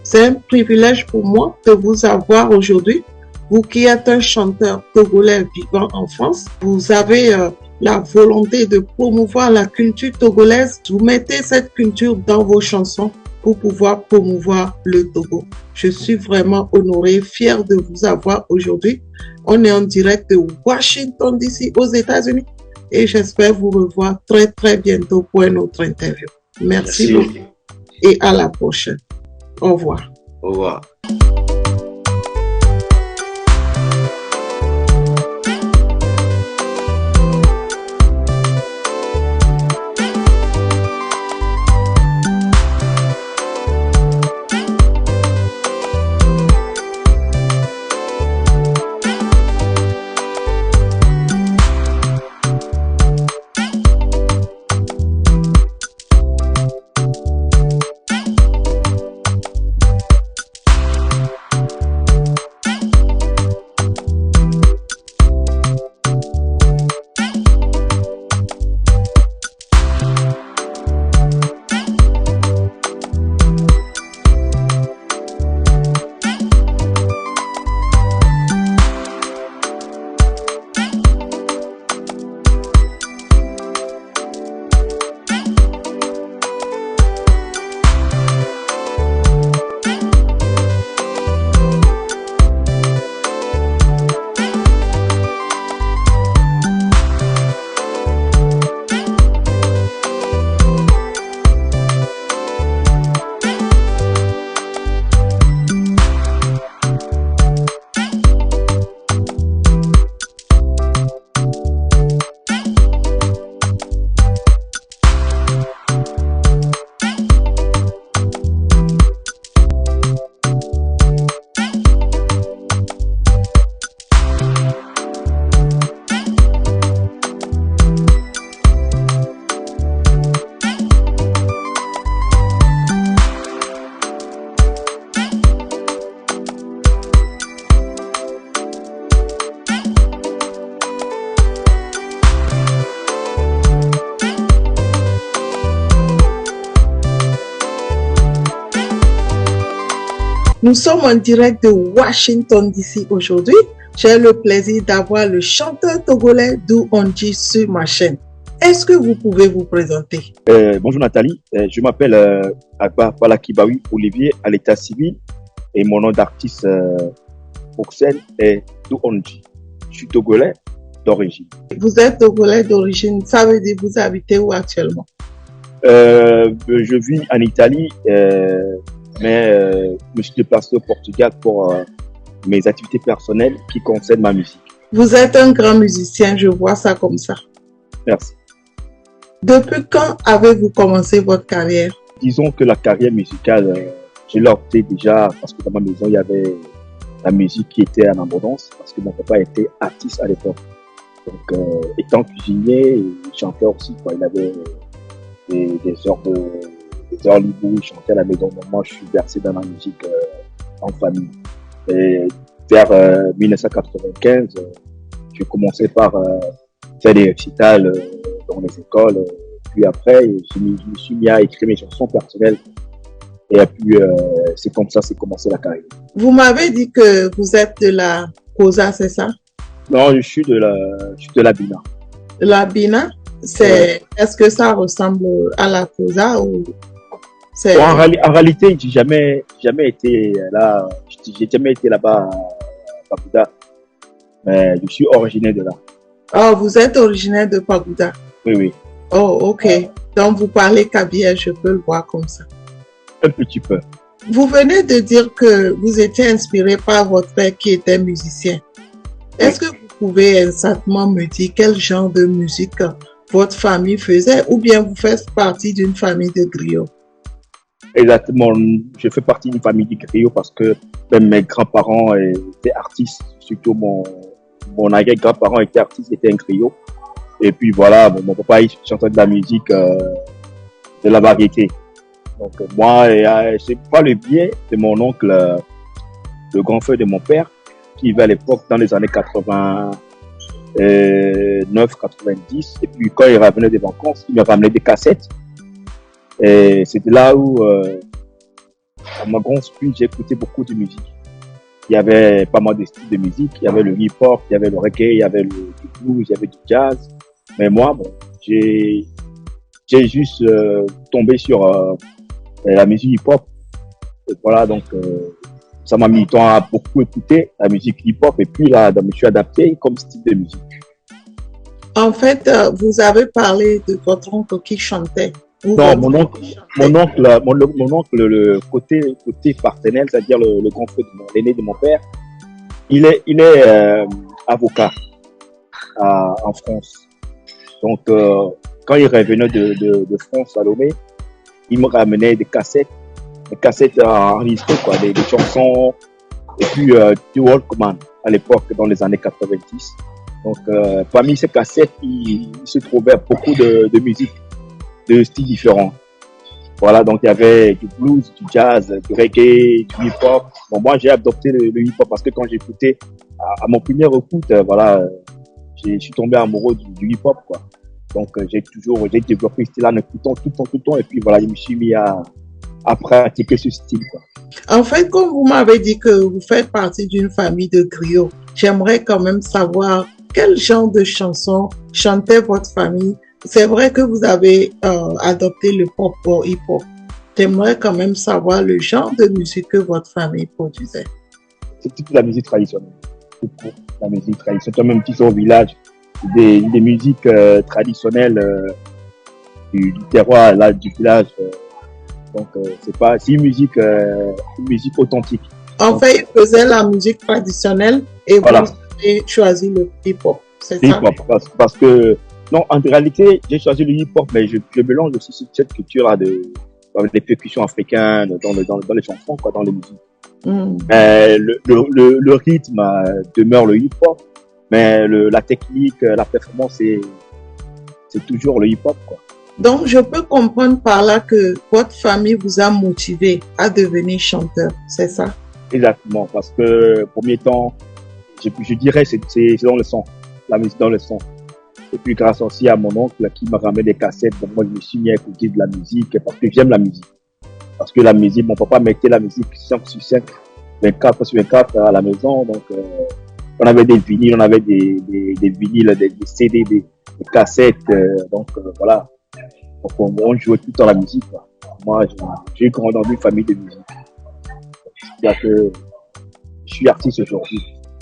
C'est un privilège pour moi de vous avoir aujourd'hui. Vous qui êtes un chanteur togolais vivant en France, vous avez la volonté de promouvoir la culture togolaise. Vous mettez cette culture dans vos chansons pour pouvoir promouvoir le Togo. Je suis vraiment honorée, fière de vous avoir aujourd'hui. On est en direct de Washington DC aux États-Unis et j'espère vous revoir très très bientôt pour une autre interview. Merci beaucoup et à la prochaine. Au revoir. Au revoir. Nous sommes en direct de Washington DC aujourd'hui. J'ai le plaisir d'avoir le chanteur togolais Dou Ondji sur ma chaîne. Est-ce que vous pouvez vous présenter? Bonjour Nathalie, je m'appelle Agba Balakibawi Olivier à l'état civil et mon nom d'artiste pour scène est Dou Ondji. Je suis togolais d'origine. Vous êtes togolais d'origine, ça veut dire que vous habitez où actuellement? Je vis en Italie, mais je me suis déplacé au Portugal pour mes activités personnelles qui concernent ma musique. Vous êtes un grand musicien, je vois ça comme ça. Merci. Depuis quand avez-vous commencé votre carrière? Disons que la carrière musicale, je l'ai opté déjà parce que dans ma maison, il y avait la musique qui était en abondance parce que mon papa était artiste à l'époque. Donc, étant cuisinier, il chantait aussi, quoi. Il avait des heures libres où il chantait à la maison. Donc, moi, je suis versé dans la musique en famille. Et vers 1995, j'ai commencé par faire des récitals dans les écoles. Puis après, je me suis mis à écrire mes chansons personnelles. Et puis, c'est comme ça, c'est commencé la carrière. Vous m'avez dit que vous êtes de la Kosa, c'est ça? Non, je suis de la Bina. La Bina, c'est, est-ce que ça ressemble à la Kosa ou c'est... Bon, en réalité, j'ai jamais été là, j'ai jamais été là-bas à Pagoda, mais je suis originaire de là. Oh, vous êtes originaire de Pagoda? Oui, oui. Oh, ok. Donc, vous parlez kabyle, je peux le voir comme ça. Un petit peu. Vous venez de dire que vous étiez inspiré par votre père qui était musicien. Est-ce que vous pouvez exactement me dire quel genre de musique votre famille faisait ou bien vous faites partie d'une famille de griots? Exactement. Je fais partie d'une famille de griots parce que même mes grands-parents étaient artistes. Surtout mon arrière-grand-parent était artiste, était un griot. Et puis voilà, mon papa il chantait de la musique, de la variété. Donc moi, c'est pas le biais de mon oncle, le grand frère de mon père, qui vivait à l'époque dans les années 89, 90. Et puis quand il revenait des vacances, il me ramenait des cassettes. Et c'était là où, à ma grande surprise, j'ai écouté beaucoup de musique. Il y avait pas mal de styles de musique. Il y avait le hip-hop, il y avait le reggae, il y avait du blues, il y avait du jazz. Mais moi, bon, j'ai juste tombé sur la musique hip-hop. Et voilà, donc ça m'a mis du temps à beaucoup écouter la musique hip-hop. Et puis là, je me suis adapté comme style de musique. En fait, vous avez parlé de votre oncle qui chantait. Non, mon oncle, le côté partenaire, c'est-à-dire le grand frère, l'aîné de mon père, il est avocat en France. Donc, quand il revenait de France à Lomé, il me ramenait des cassettes enregistrées, quoi, des chansons, et puis du Walkman à l'époque, dans les années 90. Donc, parmi ces cassettes, il se trouvait beaucoup de musique, de styles différents. Voilà, donc il y avait du blues, du jazz, du reggae, du hip-hop. Bon, moi, j'ai adopté le hip-hop parce que quand j'écoutais à mon premier écoute, voilà, je suis tombé amoureux du hip-hop, quoi. Donc, j'ai développé ce style-là en écoutant tout le temps, et puis voilà, je me suis mis à pratiquer ce style, quoi. En fait, comme vous m'avez dit que vous faites partie d'une famille de griots, j'aimerais quand même savoir quel genre de chansons chantait votre famille. C'est vrai que vous avez adopté le pop ou hip-hop. J'aimerais quand même savoir le genre de musique que votre famille produisait. C'est toute la musique traditionnelle. La musique traditionnelle, même si c'est au village, des musiques traditionnelles du terroir, là, du village. Donc, c'est une musique authentique. En fait, ils faisaient la musique traditionnelle et voilà. Vous avez choisi le hip-hop, c'est ça? Hip-hop, parce que, non, en réalité, j'ai choisi le hip-hop, mais je mélange aussi cette culture-là des percussions africaines dans les chansons, quoi, dans les musiques. Mais le rythme demeure le hip-hop, mais la technique, la performance, c'est toujours le hip-hop, quoi. Donc, je peux comprendre par là que votre famille vous a motivé à devenir chanteur, c'est ça? Exactement, parce que, premier temps, je dirais, c'est dans le sang, la musique dans le sang. Et puis, grâce aussi à mon oncle qui m'a ramené des cassettes, donc moi, je me suis mis à écouter de la musique parce que j'aime la musique. Parce que la musique, mon papa mettait la musique 5 sur 5 24 sur 24 à la maison. Donc, on avait des vinyles, on avait des vinyles, des CD, des cassettes. Voilà. Donc, on jouait tout le temps la musique, quoi. Moi, j'ai grandi dans une famille de musique. C'est-à-dire que je suis artiste aujourd'hui.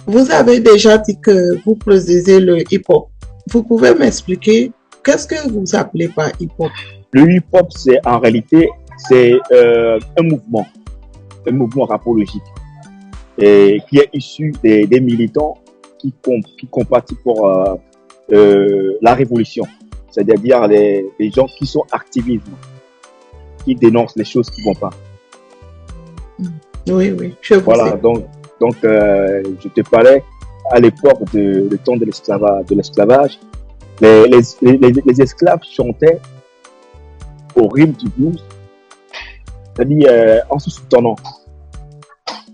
Vous avez déjà dit que vous produisez le hip-hop. Vous pouvez m'expliquer qu'est-ce que vous appelez par hip-hop? Le hip-hop, c'est en réalité, c'est un mouvement rapologique et qui est issu des militants qui combattent pour la révolution, c'est-à-dire les gens qui sont activistes, qui dénoncent les choses qui ne vont pas. Oui, je vous Voilà, sais. donc je te parlais à l'époque du temps de l'esclavage, les esclaves chantaient au rythme du blues, c'est-à-dire en se soutenant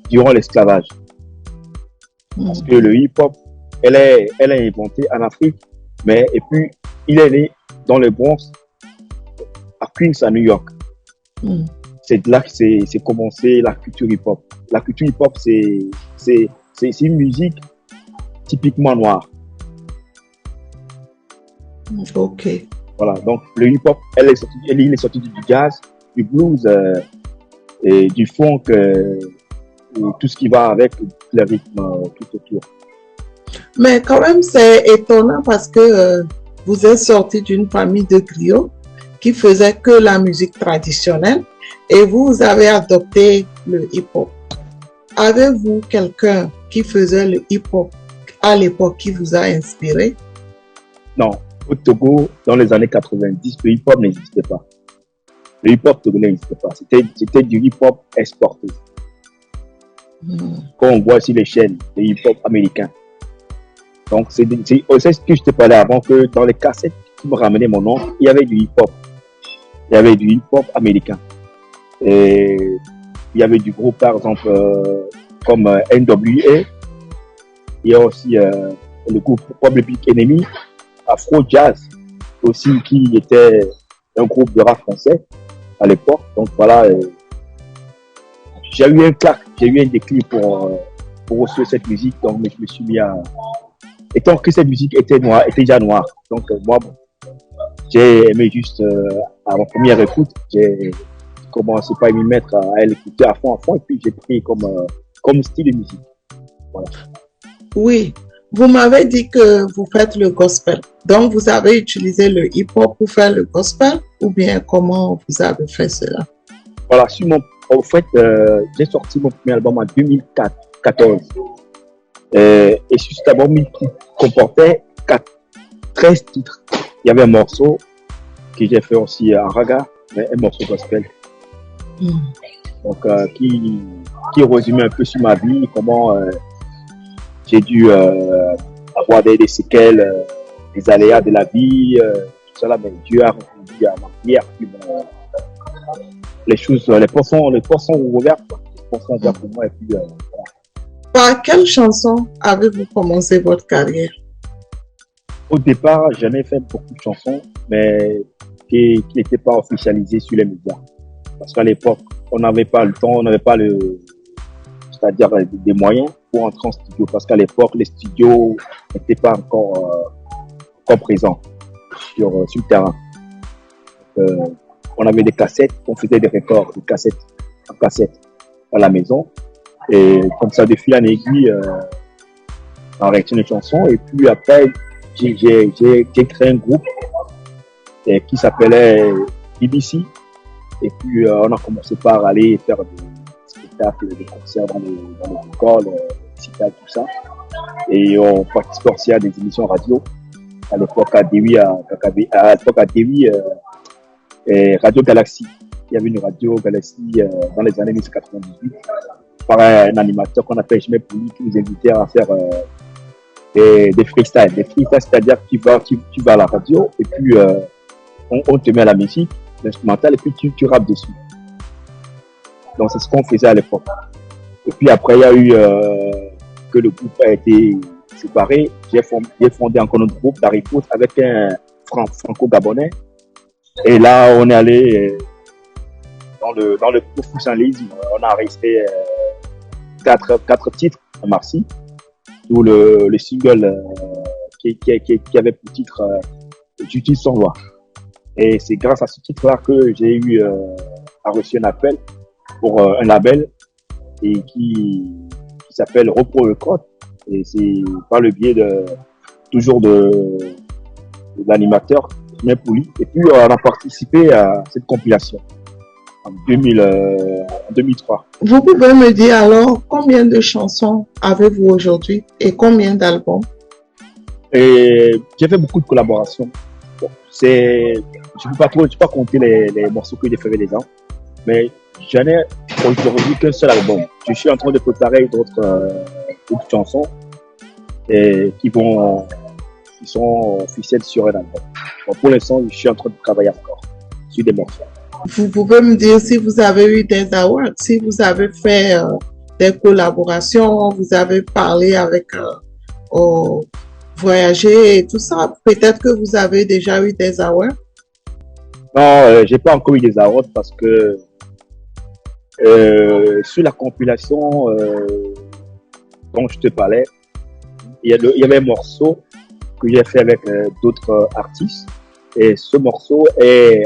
durant l'esclavage. Parce que le hip-hop, elle est inventée en Afrique, et puis il est né dans le Bronx, à Queens, à New York. C'est de là que c'est commencé la culture hip-hop. La culture hip-hop, c'est une musique typiquement noire. Ok. Voilà, donc le hip-hop, il est sorti du jazz, du blues, et du funk, et tout ce qui va avec le rythme tout autour. Mais quand même, c'est étonnant parce que vous êtes sorti d'une famille de griots qui faisait que la musique traditionnelle et vous avez adopté le hip-hop. Avez-vous quelqu'un qui faisait le hip-hop à l'époque qui vous a inspiré? Non, au Togo, dans les années 90, le hip-hop n'existait pas. Le hip-hop togolais n'existait pas. C'était du hip-hop exporté. Quand on voit ici les chaînes, le hip-hop américain. Donc, c'est ce que je te parlais avant, que dans les cassettes qui me ramenaient mon nom, il y avait du hip-hop. Il y avait du hip-hop américain. Et il y avait du groupe, par exemple, comme NWA. Il y a aussi le groupe Public Enemy, Afro Jazz, aussi, qui était un groupe de rap français à l'époque. Donc voilà, j'ai eu un claque, j'ai eu un déclic pour recevoir cette musique. Donc je me suis mis à... Étant que cette musique était déjà noire. Donc moi, j'ai aimé juste, à ma première écoute, j'ai commencé par m'y mettre à l'écouter à fond, et puis j'ai pris comme style de musique. Voilà. Oui, vous m'avez dit que vous faites le gospel. Donc, vous avez utilisé le hip-hop pour faire le gospel ou bien comment vous avez fait cela? Voilà, en fait, j'ai sorti mon premier album en 2014. Et sur cet album, il comportait 13 titres. Il y avait un morceau que j'ai fait aussi en raga, mais un morceau gospel. Donc, qui résumait un peu sur ma vie, comment j'ai dû avoir des séquelles, des aléas de la vie, tout cela, mais Dieu a répondu à ma prière. Puis les portes sont ouvertes, les portes sont ouvertes pour moi. Et puis, voilà. Par quelle chanson avez-vous commencé votre carrière? Au départ, j'en ai fait beaucoup de chansons, mais qui n'étaient pas officialisées sur les médias. Parce qu'à l'époque, on n'avait pas le temps, on n'avait pas c'est-à-dire des moyens pour entrer en studio. Parce qu'à l'époque, les studios n'étaient pas encore présents sur le terrain. Donc, on avait des cassettes, on faisait des records, des cassettes en cassette à la maison. Et comme ça, de fil en aiguille, en réaction des chansons. Et puis après, j'ai créé un groupe qui s'appelait BBC. Et puis, on a commencé par aller faire des spectacles, des concerts dans les écoles, tout ça. Et on participait aussi à des émissions radio. À l'époque, à Dewi, et Radio Galaxy. Il y avait une Radio Galaxy dans les années 1998 par un animateur qu'on appelle Jimé Pouli qui nous invitait à faire des freestyles. Des freestyles, c'est-à-dire que tu vas à la radio et puis on te met la musique, l'instrumental, et puis tu rappes dessus. Donc c'est ce qu'on faisait à l'époque. Et puis après, il y a eu que le groupe a été séparé. J'ai fondé encore notre groupe, Daripout, avec un franco-gabonais. Et là, on est allé dans le professionnalisme. On a resté quatre titres à Marcy, où le single qui avait pour titre Justice sans loi. Et c'est grâce à ce titre-là que j'ai eu à reçu un appel pour un label et qui s'appelle Repro Record. Et c'est par le biais toujours de l'animateur Julien Pouli. Et puis on a participé à cette compilation en 2003. Vous pouvez me dire alors combien de chansons avez-vous aujourd'hui et combien d'albums? Et j'ai fait beaucoup de collaborations. Bon, je peux pas compter les morceaux que j'ai fait avec les gens, mais j'en ai aujourd'hui qu'un seul album. Je suis en train de préparer d'autres chansons et qui sont officielles sur un album. Bon, pour l'instant, je suis en train de travailler encore sur des morceaux. Vous pouvez me dire si vous avez eu des awards, si vous avez fait des collaborations, vous avez parlé avec voyager et tout ça. Peut-être que vous avez déjà eu des awards. Non, j'ai pas encore eu des awards parce que sur la compilation dont je te parlais, il y avait un morceau que j'ai fait avec d'autres artistes et ce morceau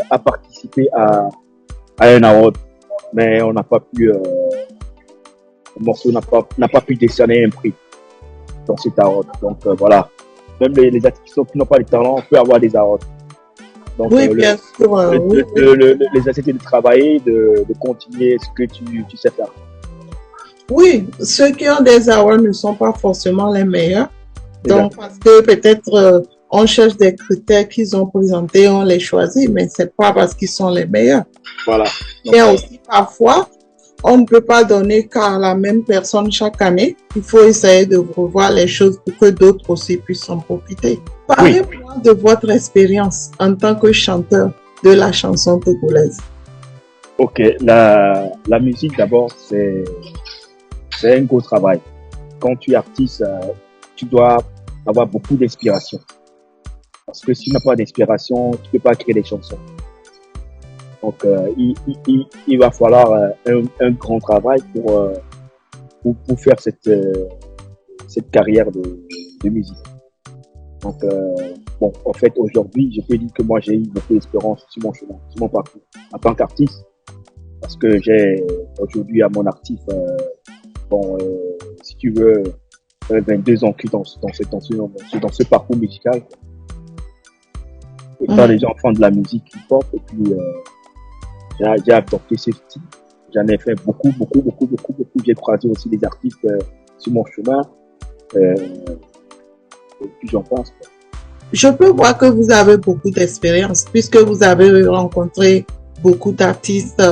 a participé à un award, mais on n'a pas pu le morceau n'a pas pu décerner un prix dans cet award. Donc voilà, même les artistes qui n'ont pas de talent peuvent avoir des awards. Donc, oui, bien sûr. L'essentiel de travailler, de continuer ce que tu sais faire. Oui, ceux qui ont des awards ne sont pas forcément les meilleurs. Donc, parce que peut-être on cherche des critères qu'ils ont présentés, on les choisit, mais c'est pas parce qu'ils sont les meilleurs. Voilà. Donc, et aussi, parfois, on ne peut pas donner qu'à la même personne chaque année. Il faut essayer de revoir les choses pour que d'autres aussi puissent en profiter. Parlez-moi de votre expérience en tant que chanteur de la chanson togolaise. Ok, la musique d'abord, c'est un gros travail. Quand tu es artiste, tu dois avoir beaucoup d'inspiration. Parce que si tu n'as pas d'inspiration, tu ne peux pas créer des chansons. Donc, il va falloir un grand travail pour faire cette carrière de musique. Donc, bon, en fait, aujourd'hui, je peux dire que moi, j'ai eu beaucoup d'espérance sur mon chemin, sur mon parcours en tant qu'artiste. Parce que j'ai aujourd'hui à mon actif, si tu veux, 22 ans dans ce parcours musical. Étant déjà enfant de la musique hip-hop, et puis j'ai adopté ce style. J'en ai fait beaucoup. J'ai croisé aussi des artistes sur mon chemin. Et puis j'en pense. Je peux voir que vous avez beaucoup d'expérience puisque vous avez rencontré beaucoup d'artistes.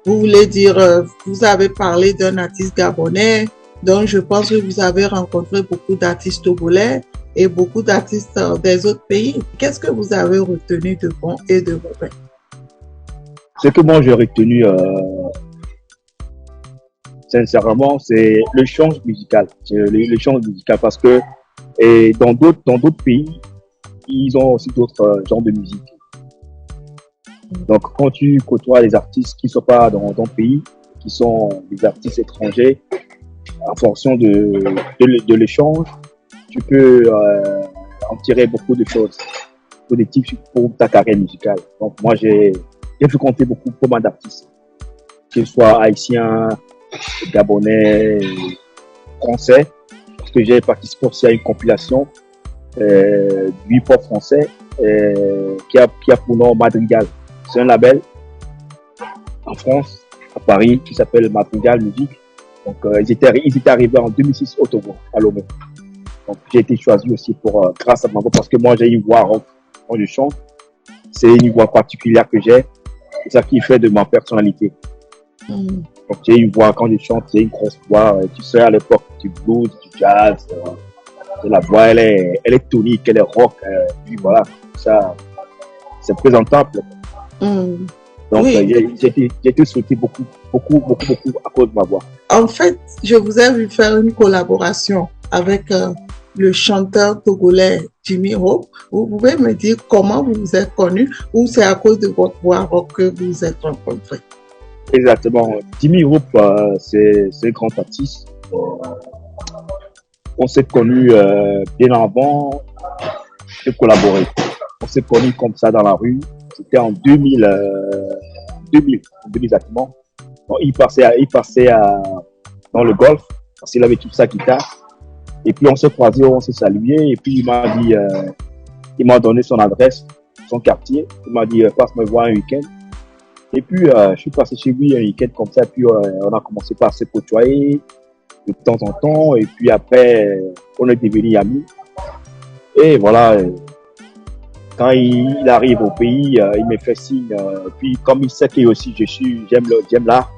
Vous voulez dire, vous avez parlé d'un artiste gabonais, donc je pense que vous avez rencontré beaucoup d'artistes togolais et beaucoup d'artistes des autres pays. Qu'est-ce que vous avez retenu de bon et de mauvais? Ce que moi j'ai retenu, sincèrement, c'est le change musical. Le change musical parce que dans d'autres pays, ils ont aussi d'autres genres de musique. Donc, quand tu côtoies les artistes qui ne sont pas dans ton pays, qui sont des artistes étrangers, en fonction de l'échange, tu peux en tirer beaucoup de choses positives pour ta carrière musicale. Donc, moi, j'ai fréquenté beaucoup d'artistes, que ce soit haïtiens, gabonais, français, parce que j'ai participé aussi à une compilation du hip-hop français qui a pour nom Madrigal. C'est un label en France, à Paris, qui s'appelle Madrigal Musique. Donc, ils étaient arrivés en 2006 au Togo, à Lomé. Donc, j'ai été choisi aussi grâce à ma voix, parce que moi, j'ai une voix rock quand je chante. C'est une voix particulière que j'ai. C'est ça qui fait de ma personnalité. Donc, j'ai une voix, quand je chante, c'est une grosse voix. Tu sais, à l'époque, du blues, du jazz. La voix, elle est tonique, elle est rock. Puis voilà, ça, c'est présentable. Donc, oui. J'ai été souhaité beaucoup à cause de ma voix. En fait, je vous ai vu faire une collaboration avec le chanteur togolais Jimmy Hope. Vous pouvez me dire comment vous vous êtes connus ou c'est à cause de votre voix rock que vous vous êtes rencontrés? Exactement. Jimmy Hope, c'est un grand artiste. on s'est connus bien avant de collaborer. On s'est connus comme ça dans la rue. C'était en 2000 exactement. Donc, il passait dans le golf parce qu'il avait toute sa guitare. Et puis on s'est croisés, on s'est salué. Et puis il m'a donné son adresse, son quartier. Il m'a dit passe me voir un week-end. Et puis je suis passé chez lui un week-end comme ça. Et puis on a commencé par se côtoyer de temps en temps. Et puis après on est devenus amis. Et voilà. Quand il arrive au pays, il me fait signe. Puis comme il sait que aussi j'aime l'art,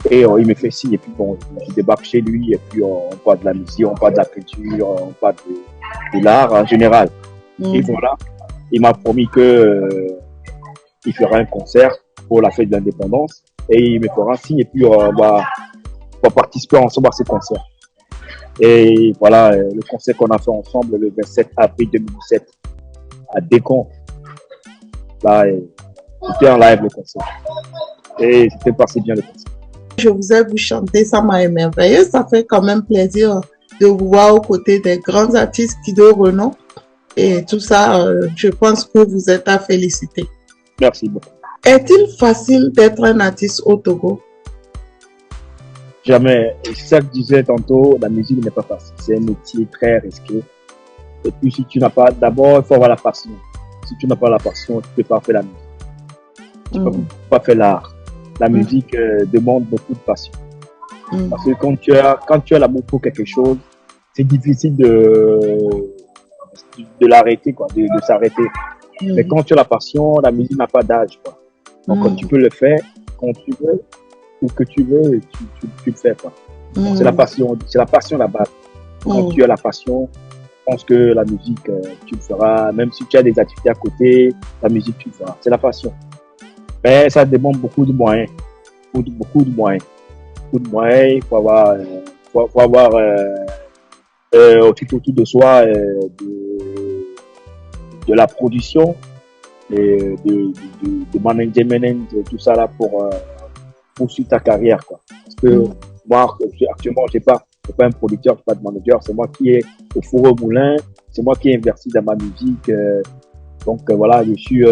et il me fait signe. Et puis bon, je débarque chez lui et puis on parle de la musique, on parle de la culture, on parle de l'art en général. Et voilà, il m'a promis que il fera un concert pour la fête de l'indépendance et il me fera signe et puis on va participer ensemble à ce concert. Et voilà, le concert qu'on a fait ensemble le 27 avril 2017. À Décon. Là, c'était en live le concert. Et c'était passé bien le concert. Je vous ai vu chanter, ça m'a émerveillé. Ça fait quand même plaisir de vous voir aux côtés des grands artistes qui de renom. Et tout ça, je pense que vous êtes à féliciter. Merci beaucoup. Est-il facile d'être un artiste au Togo? Jamais. Et c'est ça que je disais tantôt, la musique n'est pas facile. C'est un métier très risqué. Et puis, si tu n'as pas, d'abord, il faut avoir la passion. Si tu n'as pas la passion, tu ne peux pas faire la musique. Tu ne peux pas faire l'art. La musique demande beaucoup de passion. Parce que quand tu as l'amour pour quelque chose, c'est difficile de l'arrêter, quoi, de s'arrêter. Mais quand tu as la passion, la musique n'a pas d'âge, quoi. Donc, quand tu peux le faire, quand tu veux, ou que tu veux, tu le fais, quoi. C'est la passion la base. Quand tu as la passion, je pense que la musique, tu le feras, même si tu as des activités à côté, la musique, tu le feras. C'est la passion. Mais ça demande beaucoup de moyens. Beaucoup de moyens. Beaucoup de moyens. Il faut avoir, autour de soi, de la production, et de management, tout ça là pour poursuivre ta carrière, quoi. Parce que moi, actuellement, j'ai pas un producteur, j'ai pas de manager, c'est moi qui est au four au moulin, c'est moi qui ai investi dans ma musique, donc voilà, je suis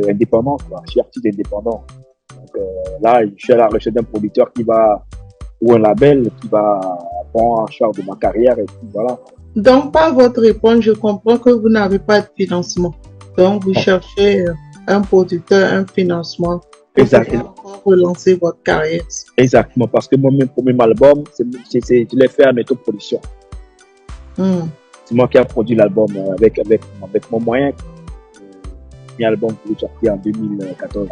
indépendant, quoi. Je suis artiste indépendant. Donc là, je suis à la recherche d'un producteur ou un label qui va prendre en charge de ma carrière et puis voilà. Donc, par votre réponse, je comprends que vous n'avez pas de financement. Donc, vous cherchez un producteur, un financement. Exactement. Pour relancer votre carrière. Exactement, parce que mon premier album, je l'ai fait en autoproduction. C'est moi qui ai produit l'album avec mon moyen. Mon album que j'ai sorti en 2014.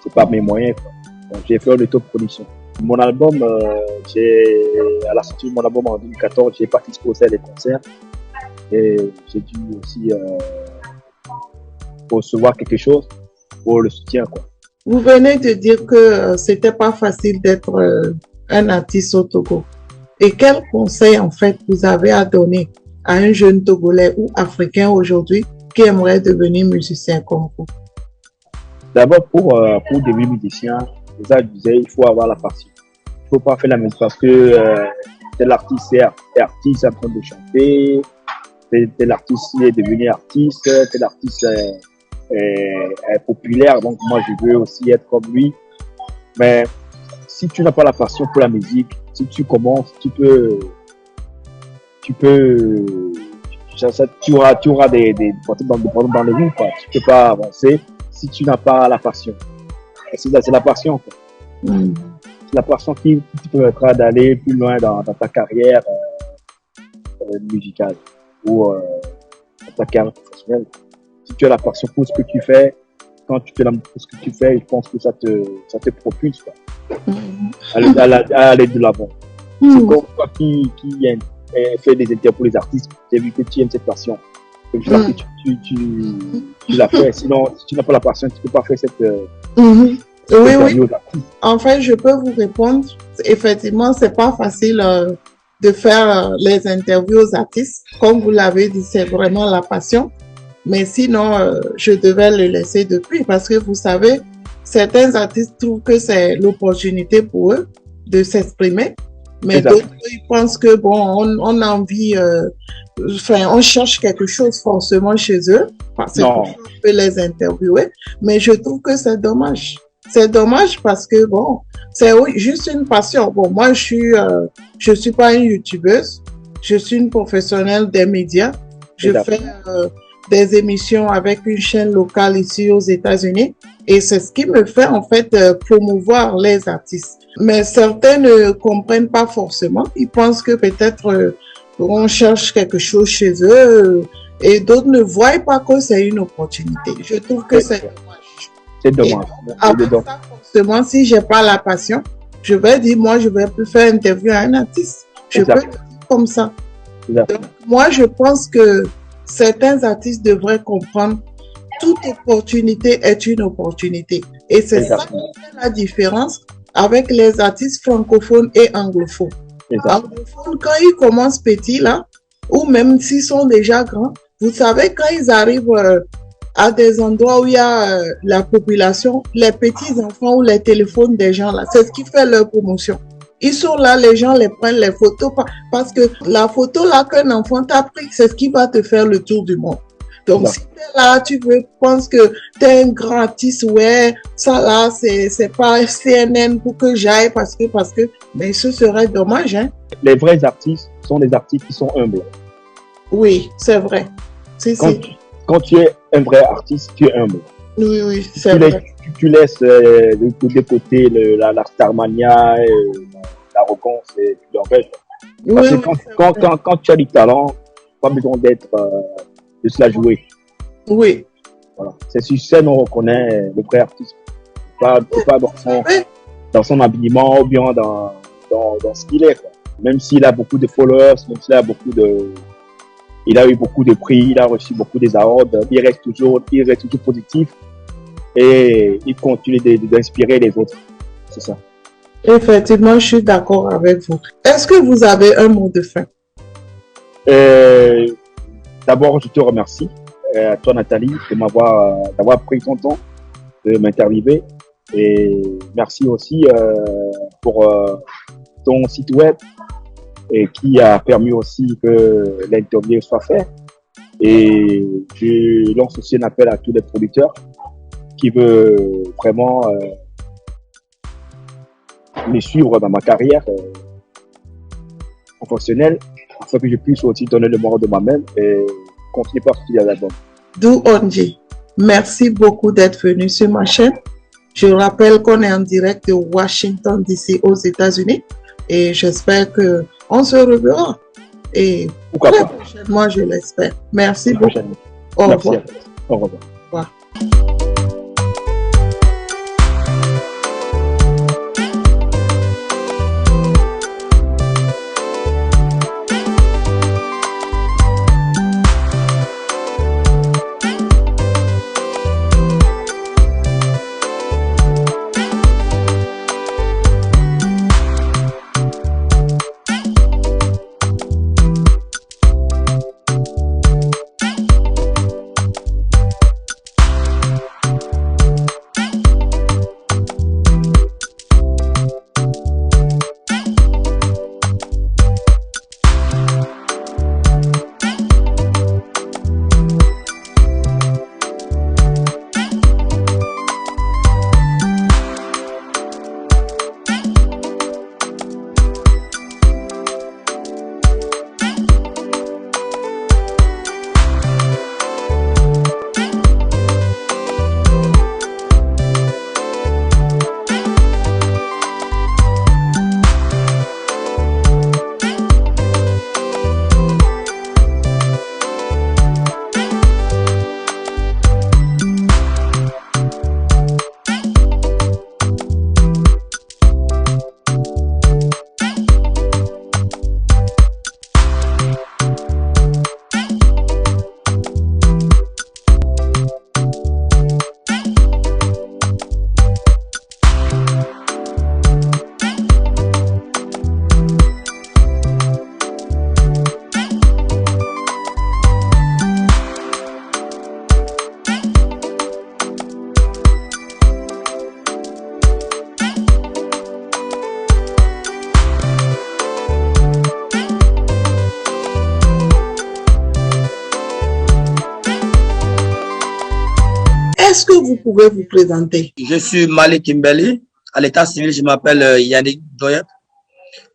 C'est pas mes moyens, quoi. Donc, j'ai fait en autoproduction. Mon album, à la sortie de mon album en 2014, j'ai participé aussi à des concerts et j'ai dû aussi recevoir quelque chose pour le soutien, quoi. Vous venez de dire que c'était pas facile d'être un artiste au Togo. Et quel conseil, en fait, vous avez à donner à un jeune Togolais ou Africain aujourd'hui qui aimerait devenir musicien comme vous? D'abord, pour devenir musicien, ça, je disais, il faut avoir la passion. Il faut pas faire la musique parce que tel artiste est artiste en train de chanter, tel artiste est devenu artiste, tel artiste est populaire, donc moi je veux aussi être comme lui. Mais si tu n'as pas la passion pour la musique, si tu commences, tu auras des problèmes dans le roue, quoi. Tu peux pas avancer si tu n'as pas la passion. C'est la passion, quoi. C'est la passion qui te permettra d'aller plus loin dans ta carrière musicale ou dans ta carrière professionnelle. Si tu as la passion pour ce que tu fais, quand tu fais l'amour pour ce que tu fais, je pense que ça te propulse, quoi. À aller de l'avant. C'est comme toi qui fait des interviews pour les artistes. J'ai vu que tu aimes cette passion. Donc, tu l'as fait. Sinon, si tu n'as pas la passion, tu ne peux pas faire cette oui. En fait, je peux vous répondre. Effectivement, c'est pas facile de faire les interviews aux artistes. Comme vous l'avez dit, c'est vraiment la passion. Mais sinon, je devais le laisser depuis parce que vous savez, certains artistes trouvent que c'est l'opportunité pour eux de s'exprimer. Mais Exact. d'autres, ils pensent que, bon, on a envie, enfin, on cherche quelque chose forcément chez eux, parce que Non. on peut les interviewer. Mais je trouve que c'est dommage. C'est dommage parce que, bon, c'est juste une passion. Bon, moi, je suis pas une youtubeuse. Je suis une professionnelle des médias. Je Exact. fais des émissions avec une chaîne locale ici aux États-Unis. Et c'est ce qui me fait, en fait, promouvoir les artistes. Mais certains ne comprennent pas forcément. Ils pensent que peut-être on cherche quelque chose chez eux et d'autres ne voient pas que c'est une opportunité. Je trouve que c'est dommage. C'est dommage. Après ça, forcément, si j'ai pas la passion, je vais dire, moi, je vais plus faire interview à un artiste. Je Exact. peux le dire comme ça. Exact. Donc, moi, je pense que certains artistes devraient comprendre toute opportunité est une opportunité. Et c'est ça qui fait la différence avec les artistes francophones et anglophones. Exact. Anglophones, quand ils commencent petits, là, ou même s'ils sont déjà grands, vous savez, quand ils arrivent à des endroits où il y a la population, les petits-enfants ou les téléphones des gens, là, c'est ce qui fait leur promotion. Ils sont là, les gens les prennent les photos parce que la photo là qu'un enfant t'a pris, c'est ce qui va te faire le tour du monde. Donc, si t'es là, tu penses que t'es un grand artiste, ouais, ça là, c'est pas CNN pour que j'aille parce que, mais ce serait dommage, hein. Les vrais artistes sont des artistes qui sont humbles. Oui, c'est vrai. Quand tu es un vrai artiste, tu es humble. Oui, c'est vrai. Tu laisses de côté la starmania, l'arrogance et le reste. Parce que quand tu as du talent, pas besoin d'être de se la jouer. Oui. Voilà. C'est sur scène on reconnaît le vrai artiste. Pas dans son habillement ou bien dans ce qu'il est, quoi. Même s'il a beaucoup de followers, même s'il a il a eu beaucoup de prix, il a reçu beaucoup des awards, il reste toujours positif et il continue d'inspirer les autres. C'est ça. Effectivement, je suis d'accord avec vous. Est-ce que vous avez un mot de fin? D'abord, je te remercie, à toi Nathalie, d'avoir pris ton temps de m'interviewer. Et merci aussi pour ton site web et qui a permis aussi que l'interview soit faite. Et je lance aussi un appel à tous les producteurs qui veulent vraiment me suivre dans ma carrière professionnelle, afin que je puisse aussi donner le meilleur de moi-même et continuer par sortir l'album. Dou Ondjé, merci beaucoup d'être venu sur ma chaîne. Je rappelle qu'on est en direct de Washington DC aux États-Unis et j'espère que on se reverra. Et pourquoi pas prochainement, je l'espère. Merci beaucoup. Au revoir. Au revoir. Au revoir. Est-ce que vous pouvez vous présenter? Je suis Malik Kimbeli. À l'état civil, je m'appelle Yannick Doyep.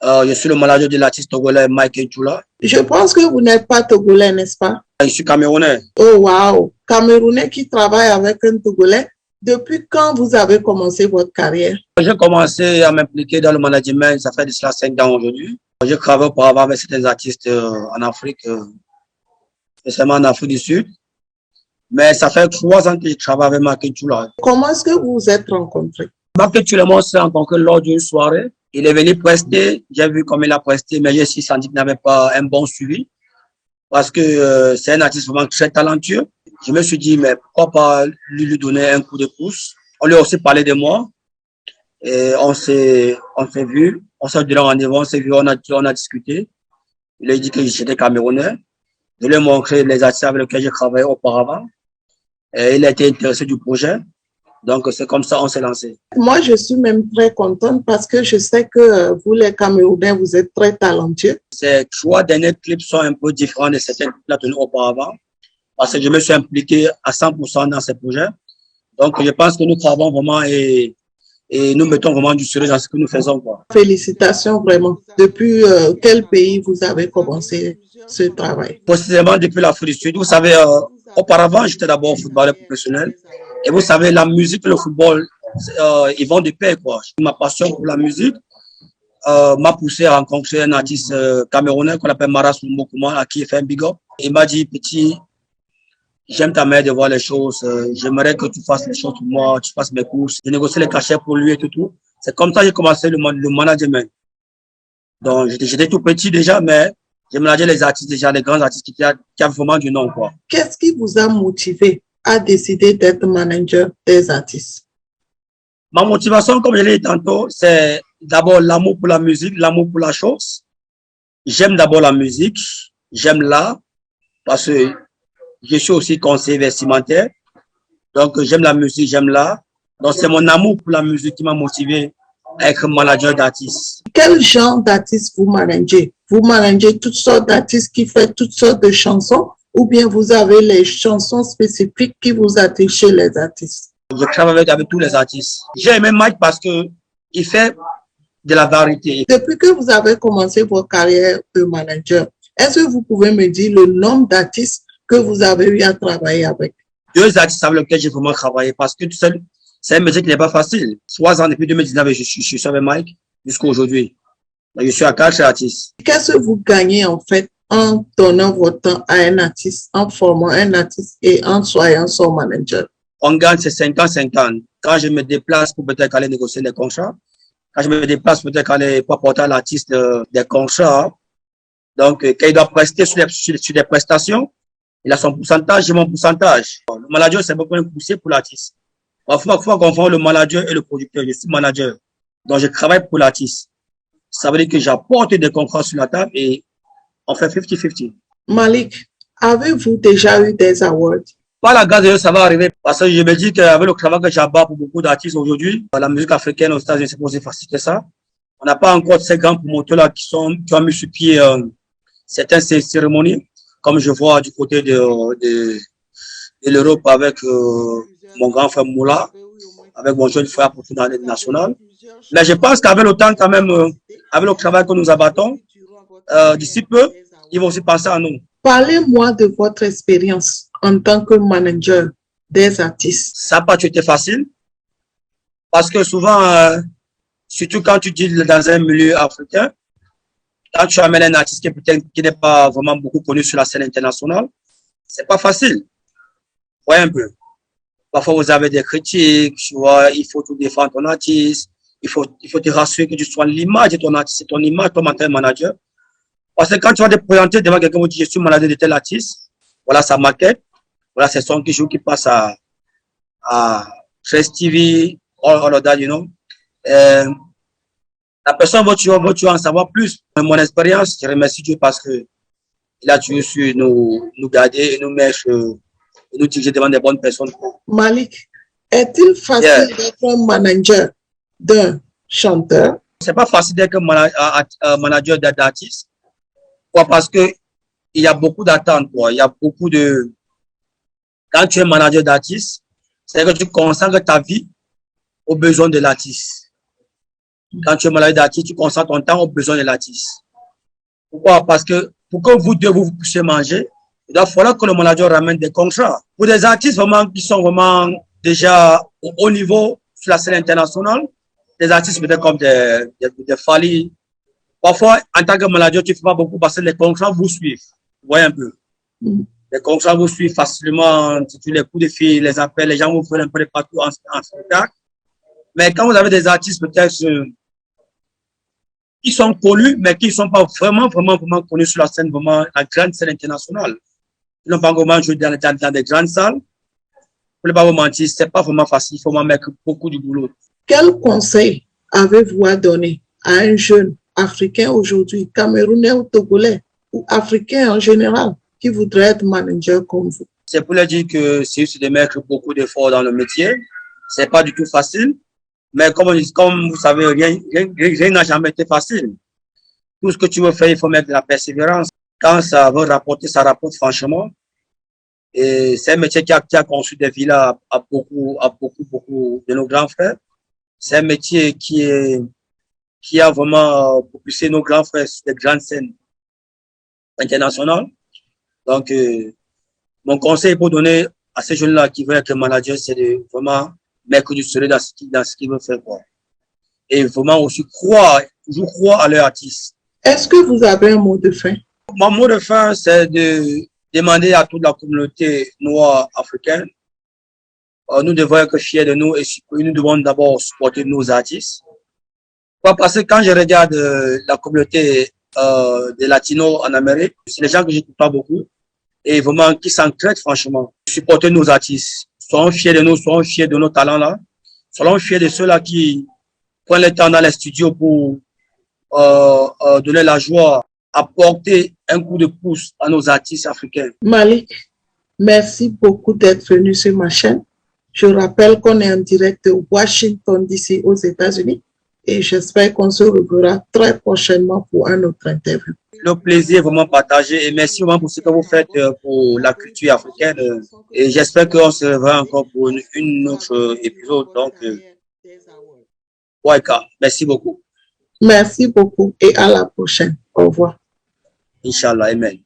Je suis le manager de l'artiste togolais Mike Djoula. Je pense que vous n'êtes pas togolais, n'est-ce pas? Je suis camerounais. Oh, wow! Camerounais qui travaille avec un Togolais. Depuis quand vous avez commencé votre carrière? J'ai commencé à m'impliquer dans le management, ça fait de cela 5 ans aujourd'hui. J'ai travaillé auparavant avec certains artistes en Afrique, spécialement en Afrique du Sud. Mais ça fait 3 ans que je travaille avec Mike Djoula. Comment est-ce que vous vous êtes rencontrés? Mike Djoula et moi, on s'est rencontrés lors d'une soirée. Il est venu prester, j'ai vu comment il a presté, mais j'ai senti qu'il n'avait pas un bon suivi. Parce que c'est un artiste vraiment très talentueux. Je me suis dit, mais pourquoi pas lui donner un coup de pouce? On lui a aussi parlé de moi. Et on s'est vu, on s'est donné rendez-vous, on s'est vu, on a discuté. Il a dit que j'étais camerounais. Je lui ai montré les artistes avec lesquels j'ai travaillé auparavant. Et il a été intéressé du projet. Donc, c'est comme ça on s'est lancé. Moi, je suis même très contente parce que je sais que vous, les Camerounais, vous êtes très talentueux. Ces 3 derniers clips sont un peu différents de certains clips là tenus auparavant. Parce que je me suis impliqué à 100% dans ces projets. Donc, je pense que nous travaillons vraiment et nous mettons vraiment du sérieux dans ce que nous faisons, quoi. Félicitations vraiment. Depuis quel pays vous avez commencé ce travail? Précisément depuis l'Afrique du Sud. Vous savez, auparavant, j'étais d'abord footballeur professionnel. Et vous savez, la musique et le football, ils vont de pair, quoi. Ma passion pour la musique m'a poussé à rencontrer un artiste camerounais qu'on appelle Maras Mokuma, à qui il fait un big up. Il m'a dit, petit, j'aime ta manière de voir les choses. J'aimerais que tu fasses les choses pour moi, tu fasses mes courses. J'ai négocié les cachets pour lui et tout. C'est comme ça que j'ai commencé le management. Donc, j'étais tout petit déjà, mais j'ai managé les artistes déjà, les grands artistes qui ont vraiment du nom, quoi. Qu'est-ce qui vous a motivé à décider d'être manager des artistes? Ma motivation, comme je l'ai dit tantôt, c'est d'abord l'amour pour la musique, l'amour pour la chose. J'aime d'abord la musique, j'aime l'art, parce que je suis aussi conseiller vestimentaire. Donc, j'aime la musique, j'aime l'art. Donc, c'est mon amour pour la musique qui m'a motivé à être manager d'artistes. Quel genre d'artistes vous managez? Vous managez toutes sortes d'artistes qui font toutes sortes de chansons ou bien vous avez les chansons spécifiques qui vous attachent chez les artistes? Je travaille avec tous les artistes. J'ai aimé Mike parce que il fait de la variété. Depuis que vous avez commencé votre carrière de manager, est-ce que vous pouvez me dire le nombre d'artistes que vous avez eu à travailler avec? 2 artistes avec lesquels j'ai vraiment travaillé parce que tout seul, c'est un métier qui n'est pas facile. 3 ans depuis 2019, je suis avec Mike jusqu'à aujourd'hui. Je suis à 4 artistes. Qu'est-ce que vous gagnez en fait en donnant votre temps à un artiste, en formant un artiste et en soyant son manager? On gagne, c'est 50-50. Quand je me déplace pour peut-être aller négocier des contrats, quand je me déplace peut-être aller pour apporter à l'artiste des contrats, donc quand il doit prester sur des prestations, il a son pourcentage, j'ai mon pourcentage. Le manager, c'est beaucoup poussé pour l'artiste. Parfois, faut confondre le manager et le producteur. Je suis manager. Donc, je travaille pour l'artiste. Ça veut dire que j'apporte des contrats sur la table et on fait 50-50. Malik, avez-vous déjà eu des awards? Par la grâce de Dieu, ça va arriver parce que je me dis qu'avec le travail que j'abats pour beaucoup d'artistes aujourd'hui, la musique africaine aux États-Unis, c'est pas aussi facile que ça. On n'a pas encore ces grands promoteurs-là qui ont mis sur pied certaines cérémonies, comme je vois du côté de l'Europe avec mon grand frère Moula, avec mon jeune frère pour dans l'aide nationale. Mais je pense qu'avec le temps, quand même, avec le travail que nous abattons, d'ici peu, ils vont aussi penser à nous. Parlez-moi de votre expérience en tant que manager des artistes. Ça n'a pas été facile parce que souvent, surtout quand tu dis dans un milieu africain, quand tu amènes un artiste qui n'est pas vraiment beaucoup connu sur la scène internationale, c'est pas facile. Ouais, un peu. Parfois, vous avez des critiques, tu vois, il faut tout défendre ton artiste, il faut te rassurer que tu sois l'image de ton artiste, c'est ton image, ton manager. Parce que quand tu vas te présenter devant quelqu'un qui dit je suis manager de tel artiste, voilà sa maquette, voilà ses sons qui passent à Trace TV, all of that, you know. La personne veut tu en savoir plus. Mon expérience, je remercie Dieu parce que il a toujours su nous garder et nous mettre, nous diriger devant des bonnes personnes. Malik, est-il facile d'être un manager d'un chanteur? C'est pas facile d'être un manager d'artiste. Parce que il y a beaucoup d'attentes, quoi. Il y a beaucoup de, quand tu es manager d'artiste, C'est-à-dire que tu consacres ta vie aux besoins de l'artiste. Quand tu es malade d'artiste, tu consacres ton temps aux besoins de l'artiste. Pourquoi? Parce que pour que vous deux vous puissiez manger, il doit falloir que le manager ramène des contrats. Pour des artistes vraiment qui sont vraiment déjà au haut niveau sur la scène internationale, des artistes peut-être comme des Fally. Parfois, en tant que manager, tu ne fais pas beaucoup parce que les contrats vous suivent. Vous voyez un peu. Les contrats vous suivent facilement. Tu les coups de fil, les appels, les gens vous font un peu de partout en spectacle. Mais quand vous avez des artistes peut-être qui sont connus, mais qui ne sont pas vraiment connus sur la scène, vraiment la grande scène internationale. Ils n'ont pas vraiment joué dans des grandes salles. Pour ne pas vous mentir, ce n'est pas vraiment facile. Il faut mettre beaucoup de boulot. Quel conseil avez-vous à donner à un jeune Africain aujourd'hui, Camerounais ou Togolais, ou Africain en général, qui voudrait être manager comme vous? C'est pour leur dire que c'est juste de mettre beaucoup d'efforts dans le métier. Ce n'est pas du tout facile. Mais comme vous savez, rien n'a jamais été facile. Tout ce que tu veux faire, il faut mettre de la persévérance. Quand ça veut rapporter, ça rapporte franchement. Et c'est un métier qui a construit des villas à beaucoup de nos grands frères. C'est un métier qui a vraiment propulsé nos grands frères sur des grandes scènes internationales. Donc, mon conseil pour donner à ces jeunes-là qui veulent être manager, c'est de vraiment mettre du sérieux dans ce qu'ils veulent faire, quoi. Et vraiment aussi toujours croire à leur artiste. Est-ce que vous avez un mot de fin? Mon mot de fin, c'est de demander à toute la communauté noire africaine, nous devons être fiers de nous et nous devons d'abord supporter nos artistes. Parce que quand je regarde la communauté des Latinos en Amérique, c'est des gens que je n'écoute pas beaucoup et vraiment qui s'entraident franchement. Supporter nos artistes. Soyons fiers de nous, soyons fiers de nos talents-là. Soyons fiers de ceux-là qui prennent le temps dans les studios pour donner la joie, apporter un coup de pouce à nos artistes africains. Malik, merci beaucoup d'être venu sur ma chaîne. Je rappelle qu'on est en direct de Washington, D.C. aux États-Unis et j'espère qu'on se reverra très prochainement pour un autre interview. Le plaisir est vraiment partagé et merci vraiment pour ce que vous faites pour la culture africaine et j'espère qu'on se reverra encore pour une autre épisode. Donc, merci beaucoup. Merci beaucoup et à la prochaine. Au revoir. Inch'Allah, amen.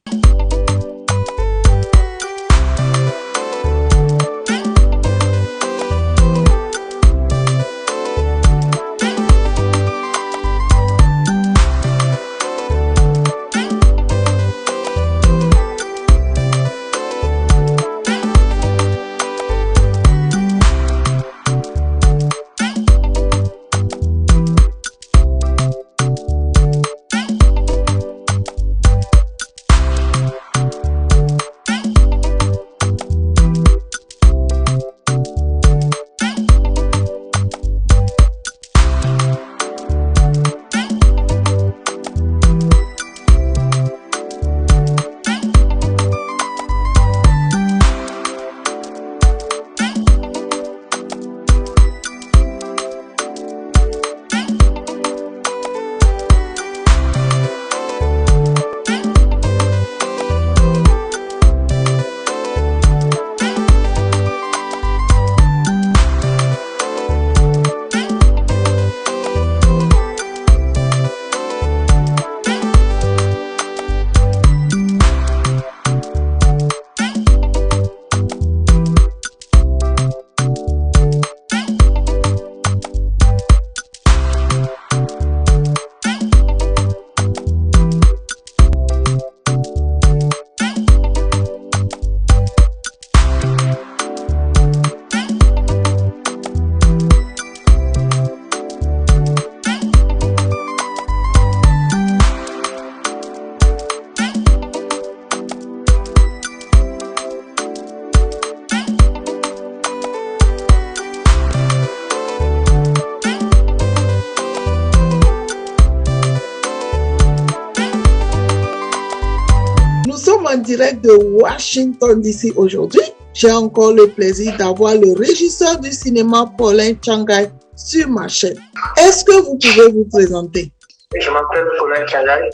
En direct de Washington, D.C. aujourd'hui. J'ai encore le plaisir d'avoir le régisseur du cinéma Paulin Tchangaï sur ma chaîne. Est-ce que vous pouvez vous présenter? Je m'appelle Paulin Tchangaï,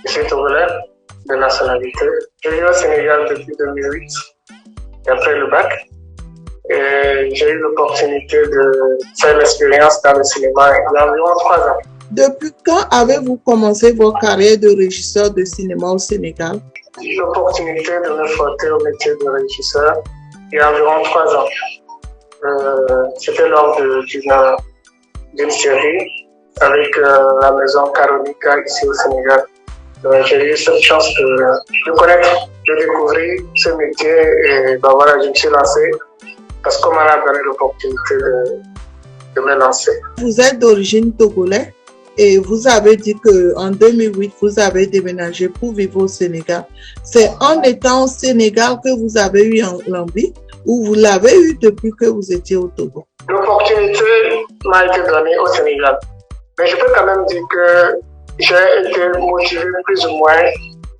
je suis togolais de nationalité. Je vis au Sénégal depuis 2008 et après le bac. Et j'ai eu l'opportunité de faire l'expérience dans le cinéma il y a environ 3 ans. Depuis quand avez-vous commencé votre carrière de régisseur de cinéma au Sénégal? J'ai eu l'opportunité de me frotter au métier de régisseur il y a environ 3 ans. C'était lors d'une série avec la maison Caronica ici au Sénégal. J'ai eu cette chance de connaître, de découvrir ce métier et ben voilà, je me suis lancé parce qu'on m'a donné l'opportunité de me lancer. Vous êtes d'origine togolaise et vous avez dit qu'en 2008, vous avez déménagé pour vivre au Sénégal. C'est en étant au Sénégal que vous avez eu l'envie ou vous l'avez eu depuis que vous étiez au Togo? L'opportunité m'a été donnée au Sénégal. Mais je peux quand même dire que j'ai été motivé plus ou moins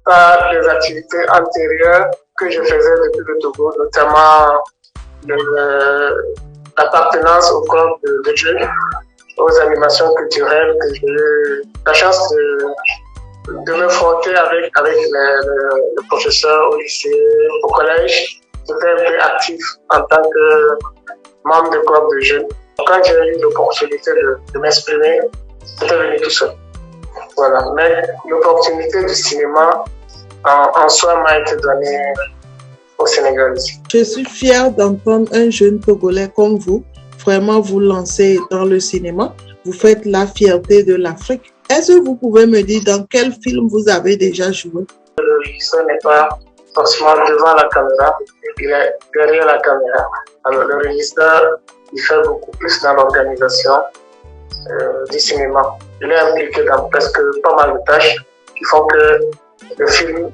par des activités antérieures que je faisais depuis le Togo, notamment l'appartenance au club de jeunes, aux animations culturelles, que j'ai eu la chance de me frotter avec le professeur au lycée, au collège. J'étais un peu actif en tant que membre du club de jeunes. Quand j'ai eu l'opportunité de m'exprimer, c'était venu tout seul. Voilà. Mais l'opportunité du cinéma en soi m'a été donnée au Sénégal ici. Je suis fière d'entendre un jeune Togolais comme vous vraiment vous lancer dans le cinéma. Vous faites la fierté de l'Afrique. Est-ce que vous pouvez me dire dans quel film vous avez déjà joué? Le régisseur n'est pas forcément devant la caméra, il est derrière la caméra. Alors le régisseur, il fait beaucoup plus dans l'organisation du cinéma. Il est impliqué dans presque pas mal de tâches qui font que le film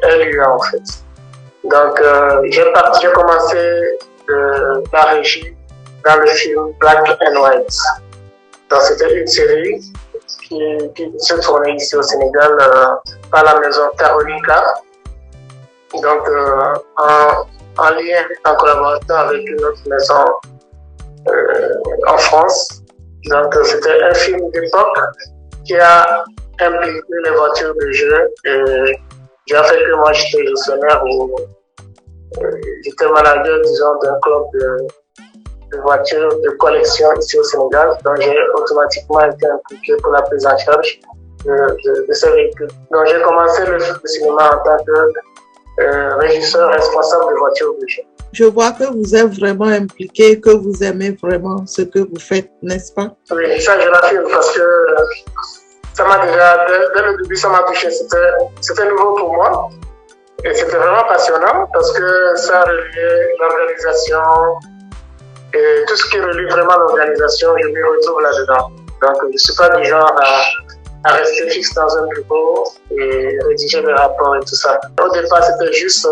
est lieu en fait. Donc j'ai commencé la régie dans le film Black and White. Donc c'était une série qui se tournait ici au Sénégal par la maison Caronica. Donc en lien, en collaboration avec une autre maison en France. Donc c'était un film d'époque qui a impliqué les voitures de jeu et j'ai fait que moi j'étais gestionnaire ou j'étais manager disons d'un club de voitures de collection ici au Sénégal. Donc j'ai automatiquement été impliqué pour la prise en charge de ces véhicules. Donc j'ai commencé le cinéma en tant que régisseur responsable de voitures de jeu. Je vois que vous êtes vraiment impliqué, que vous aimez vraiment ce que vous faites, n'est-ce pas? Oui, ça je l'affirme parce que ça m'a déjà, dès le début, ça m'a touché. C'était nouveau pour moi et c'était vraiment passionnant parce que ça reliait l'organisation et tout ce qui relie vraiment l'organisation, je m'y retrouve là-dedans. Donc je ne suis pas du genre à rester fixe dans un bureau et rédiger des rapports et tout ça. Au départ, c'était juste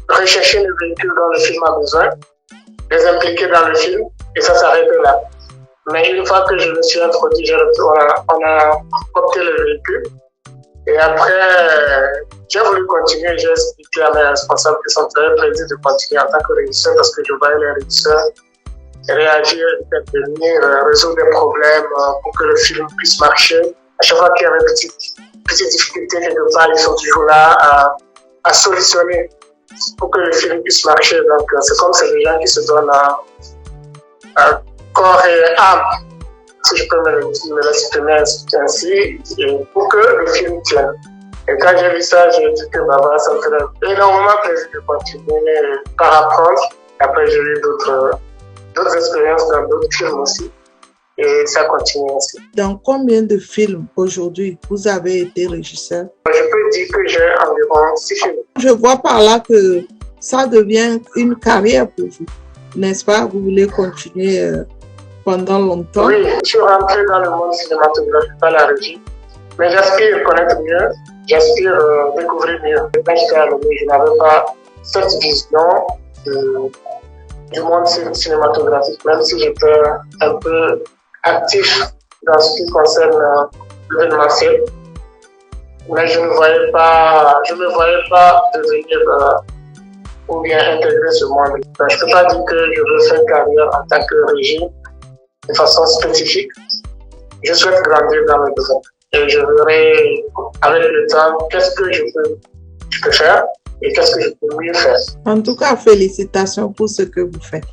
rechercher les véhicules dont le film a besoin, les impliquer dans le film, et ça s'arrêtait là. Mais une fois que je me suis introduit, on a opté le véhicule. Et après, j'ai voulu continuer, j'ai expliqué à mes responsables qui sont très plaisir de continuer en tant que régisseur parce que je voyais les régisseurs réagir, intervenir, résoudre des problèmes pour que le film puisse marcher. À chaque fois qu'il y avait des petites difficultés quelque part, ils sont toujours là à solutionner pour que le film puisse marcher. Donc, c'est comme c'est des gens qui se donnent à corps et âme, si je peux me l'exprimer ainsi, pour que le film tienne. Et quand j'ai vu ça, j'ai dit que voilà, ça me ferait énormément plaisir de continuer par apprendre. Après, j'ai eu d'autres expériences dans d'autres films aussi. Et ça continue ainsi. Dans combien de films aujourd'hui vous avez été régisseur? Je peux dire que j'ai environ 6 films. Je vois par là que ça devient une carrière pour vous, n'est-ce pas? Vous voulez continuer pendant longtemps? Oui, je suis rentré dans le monde cinématographique par la régie, mais j'aspire connaître mieux, j'aspire découvrir mieux. Quand j'étais à l'ONU, je n'avais pas cette vision du monde cinématographique, même si j'étais un peu actif dans ce qui concerne l'événementiel. Mais je ne me voyais pas devenir ou bien intégrer ce monde. Donc, je ne peux pas dire que je veux faire carrière en tant que régie de façon spécifique. Je souhaite grandir dans le domaine. Et je verrai avec le temps qu'est-ce que je je peux faire et qu'est-ce que je peux mieux faire. En tout cas, félicitations pour ce que vous faites.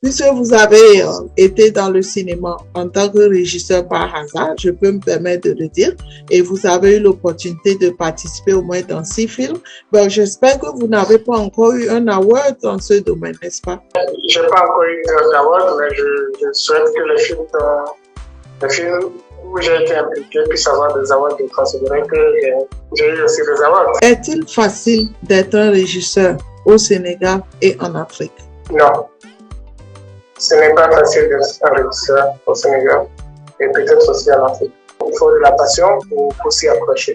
Puisque vous avez été dans le cinéma en tant que régisseur par hasard, je peux me permettre de le dire, et vous avez eu l'opportunité de participer au moins dans 6 films, ben, j'espère que vous n'avez pas encore eu un award dans ce domaine, n'est-ce pas? Je n'ai pas encore eu d'award, mais je souhaite que le film où j'ai été impliqué puisse avoir des awards, de considérer que j'ai eu aussi des awards. Est-il facile d'être un régisseur au Sénégal et en Afrique? Non. Ce n'est pas facile d'être un régisseur au Sénégal et peut-être aussi en Afrique. Il faut de la passion pour s'y accrocher.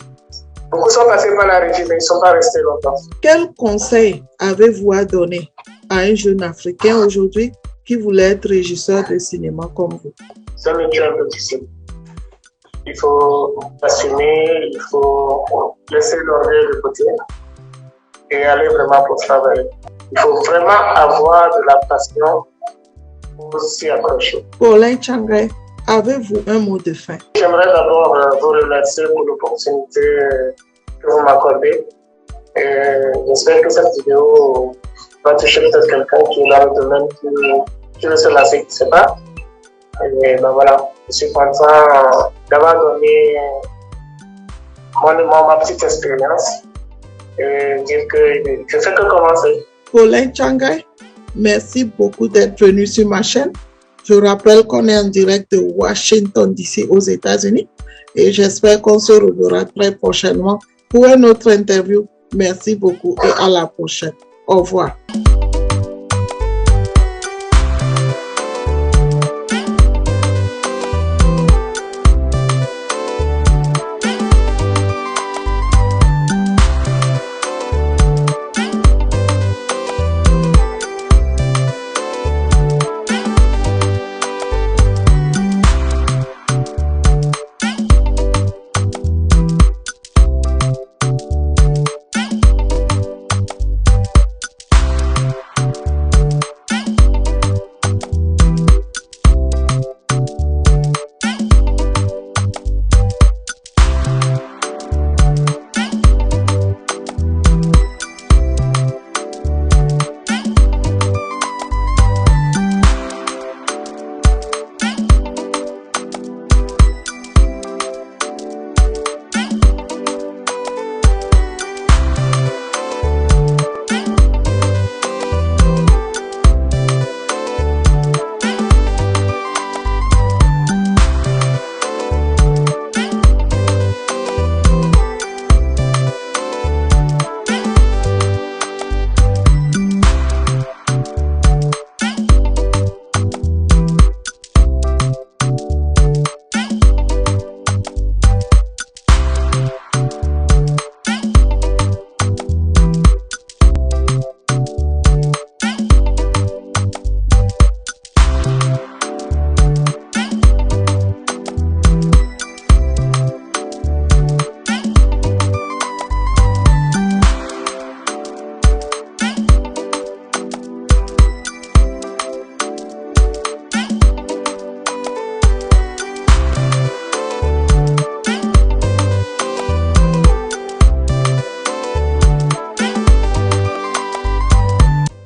Beaucoup sont passés par la régie, mais ils ne sont pas restés longtemps. Quel conseil avez-vous à donner à un jeune Africain aujourd'hui qui voulait être régisseur de cinéma comme vous? C'est un métier un peu difficile. Il faut assumer, il faut laisser l'orgueil de côté et aller vraiment pour travailler. Il faut vraiment avoir de la passion pour s'y accrocher. Paulin Tchangay, avez-vous un mot de fin? J'aimerais d'abord vous remercier pour l'opportunité que vous m'accordez. J'espère que cette vidéo va toucher peut-être quelqu'un qui est dans le domaine qui veut se lancer, qui ne sait pas. Et ben voilà, je suis content d'avoir donné ma petite expérience et dire que je ne fais que commencer. Paulin Tchangay, merci beaucoup d'être venu sur ma chaîne. Je rappelle qu'on est en direct de Washington DC aux États-Unis et j'espère qu'on se reverra très prochainement pour une autre interview. Merci beaucoup et à la prochaine. Au revoir.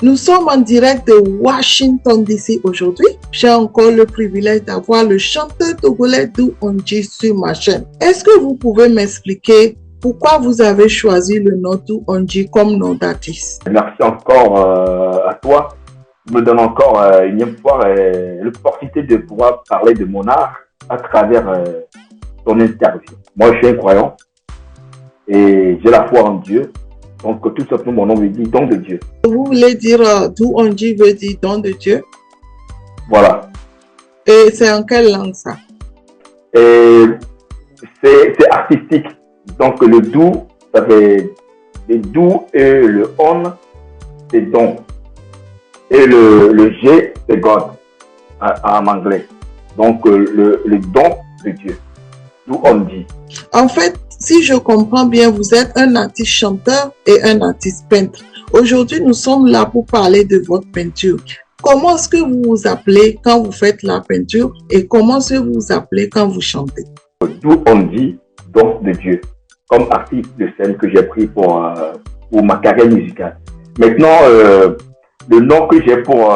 Nous sommes en direct de Washington DC aujourd'hui. J'ai encore le privilège d'avoir le chanteur togolais Dou Ondji sur ma chaîne. Est-ce que vous pouvez m'expliquer pourquoi vous avez choisi le nom Dou Ondji comme nom d'artiste? Merci encore à toi. Je me donne encore une fois l'opportunité de pouvoir parler de mon art à travers ton interview. Moi, je suis un croyant et j'ai la foi en Dieu. Donc, tout simplement, mon nom veut dire don de Dieu. Vous voulez dire Dou Ondji veut dire don de Dieu? Voilà. Et c'est en quelle langue ça? C'est artistique. Donc, le Dou, ça fait le Dou et le on, c'est don. Et le G, c'est God en anglais. Donc, le don de Dieu. Dou Ondji. En fait, si je comprends bien, vous êtes un artiste chanteur et un artiste peintre. Aujourd'hui, nous sommes là pour parler de votre peinture. Comment est-ce que vous vous appelez quand vous faites la peinture et comment est-ce que vous vous appelez quand vous chantez? Dou Ondji, don de Dieu. Comme artiste de scène que j'ai pris pour pour ma carrière musicale. Maintenant, le nom que j'ai pour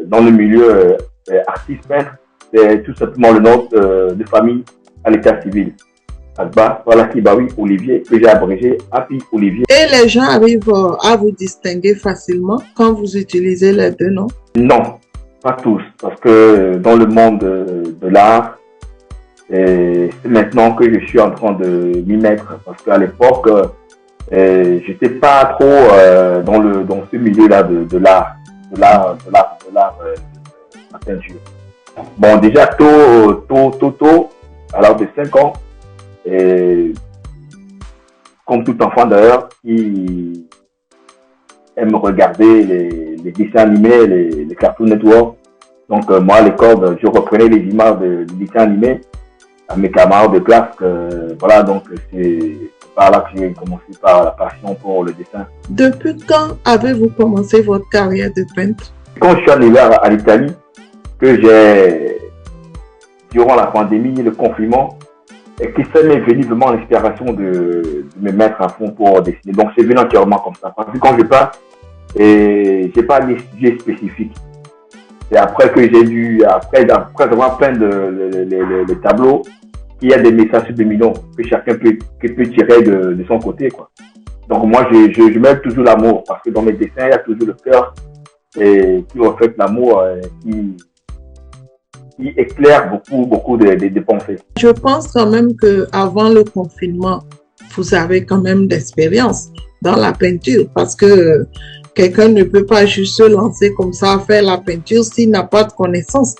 dans le milieu artiste peintre, c'est tout simplement le nom de famille à l'état civil. Agba, voilà Kibawi Olivier, que j'ai abrégé Happy Olivier. Et les gens arrivent à vous distinguer facilement quand vous utilisez les deux noms? Non, pas tous, parce que dans le monde de l'art, c'est maintenant que je suis en train de m'y mettre, parce qu'à l'époque, j'étais pas trop dans ce milieu-là de l'art, la peinture. Bon, déjà tôt, à l'âge de 5 ans, et comme tout enfant d'ailleurs, qui aime regarder les dessins animés, les Cartoon Network. Donc moi à l'école, je reprenais les images des dessins animés à mes camarades de classe. Voilà, donc c'est par là que j'ai commencé par la passion pour le dessin. Depuis quand avez-vous commencé votre carrière de peintre? Quand je suis arrivé à l'Italie, que j'ai, durant la pandémie, le confinement, et que ça m'est venu vraiment l'inspiration de me mettre à fond pour dessiner. Donc c'est venu entièrement comme ça. Parce que quand je pars, et j'ai pas des sujets spécifiques. Et après que j'ai dû, après avoir peint les tableaux, il y a des messages subliminaux que chacun peut tirer de son côté, quoi. Donc moi, je mets toujours l'amour, parce que dans mes dessins, il y a toujours le cœur qui reflète l'amour, qui éclaire beaucoup de pensées. Je pense quand même qu'avant le confinement, vous avez quand même d'expérience dans la peinture, parce que quelqu'un ne peut pas juste se lancer comme ça à faire la peinture s'il n'a pas de connaissances.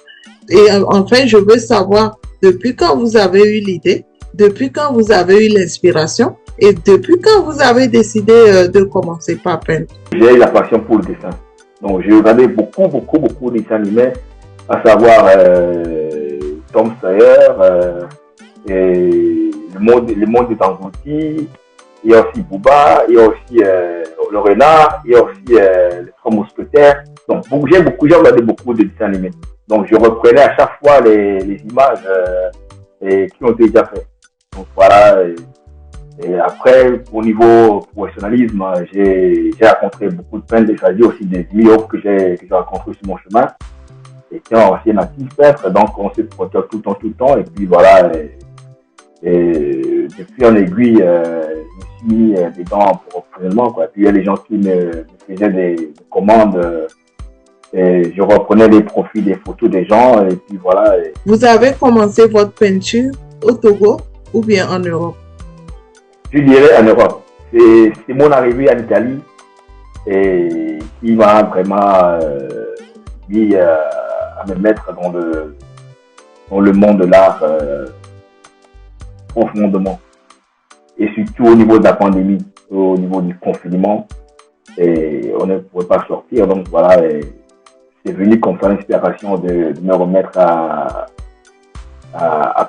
Et enfin, je veux savoir depuis quand vous avez eu l'idée, depuis quand vous avez eu l'inspiration et depuis quand vous avez décidé de commencer par peindre. J'ai eu la passion pour le dessin. Donc, j'ai regardé beaucoup de dessins animés, à savoir Tom Sawyer, et le monde de Tanguy, il y a aussi Booba, il y a aussi le renard, il y a aussi les Trois Mousquetaires. Donc, j'ai regardé beaucoup de dessins animés. Donc, je reprenais à chaque fois les images qui ont été déjà faites. Donc, voilà. Et après, au niveau professionnalisme, j'ai rencontré beaucoup de peintres, c'est-à-dire aussi des meilleurs que j'ai rencontrés sur mon chemin. Et qui ont aussi un artiste peintre, donc on se protège tout le temps. Et puis voilà. Et depuis en aiguille, je me suis mis dedans professionnellement, quoi. Puis il y a des gens qui me faisaient des commandes. Et je reprenais les profils, des photos des gens, et puis voilà. Vous avez commencé votre peinture au Togo ou bien en Europe? Je dirais en Europe. C'est mon arrivée en Italie et qui m'a vraiment mis à me mettre dans le monde de l'art profondément. Et surtout au niveau de la pandémie, au niveau du confinement, et on ne pouvait pas sortir, donc voilà. C'est venu comme ça l'inspiration de me remettre à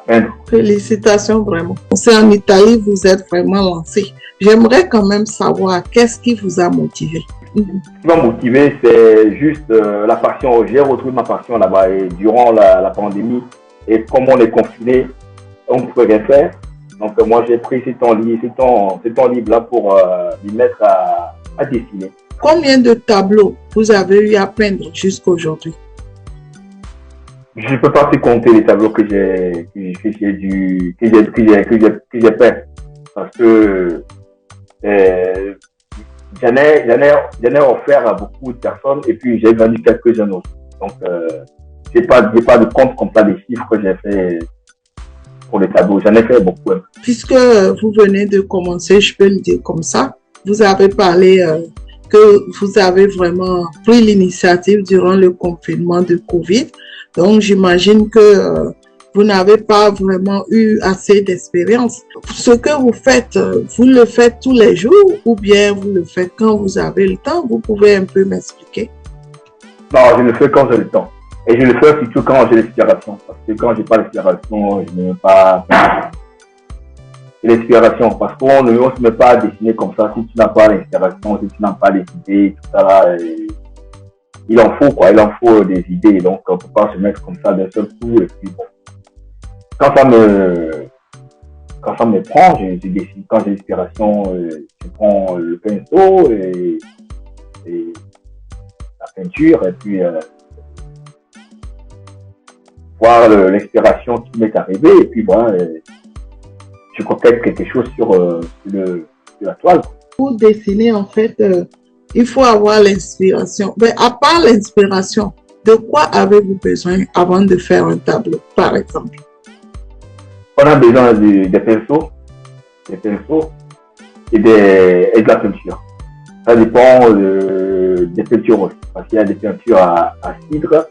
peindre. Félicitations vraiment. C'est en Italie, vous êtes vraiment lancé. J'aimerais quand même savoir qu'est-ce qui vous a motivé. Ce qui m'a motivé, c'est juste la passion. J'ai retrouvé ma passion là-bas et durant la pandémie, et comme on est confiné, on ne pouvait rien faire. Donc moi j'ai pris ce temps libre-là pour m'y mettre à dessiner. Combien de tableaux vous avez eu à peindre jusqu'à aujourd'hui? Je ne peux pas te compter les tableaux que j'ai peints, parce que j'en ai offert à beaucoup de personnes et puis j'ai vendu quelques-uns autres. Donc j'ai pas de compte comme ça des chiffres que j'ai fait pour les tableaux. J'en ai fait beaucoup. Puisque vous venez de commencer, je peux le dire comme ça, vous avez parlé que vous avez vraiment pris l'initiative durant le confinement de Covid. Donc, j'imagine que vous n'avez pas vraiment eu assez d'expérience. Ce que vous faites, vous le faites tous les jours ou bien vous le faites quand vous avez le temps? Vous pouvez un peu m'expliquer? Non, je le fais quand j'ai le temps. Et je le fais surtout quand j'ai l'inspiration. Parce que quand j'ai pas l'inspiration, je ne veux pas... L'inspiration, parce qu'on ne se met pas à dessiner comme ça si tu n'as pas l'inspiration, si tu n'as pas les idées, tout ça là. Il en faut quoi, il en faut des idées, donc on ne peut pas se mettre comme ça d'un seul coup et puis bon. Quand quand ça me prend, quand j'ai l'inspiration, je prends le pinceau et la peinture et puis voir l'inspiration qui m'est arrivée et puis voilà, je complète quelque chose sur la toile. Pour dessiner, en fait, il faut avoir l'inspiration. Mais à part l'inspiration, de quoi avez-vous besoin avant de faire un tableau, par exemple? On a besoin des pinceaux et de la peinture. Ça dépend des peintures aussi. Parce qu'il y a des peintures à cidre,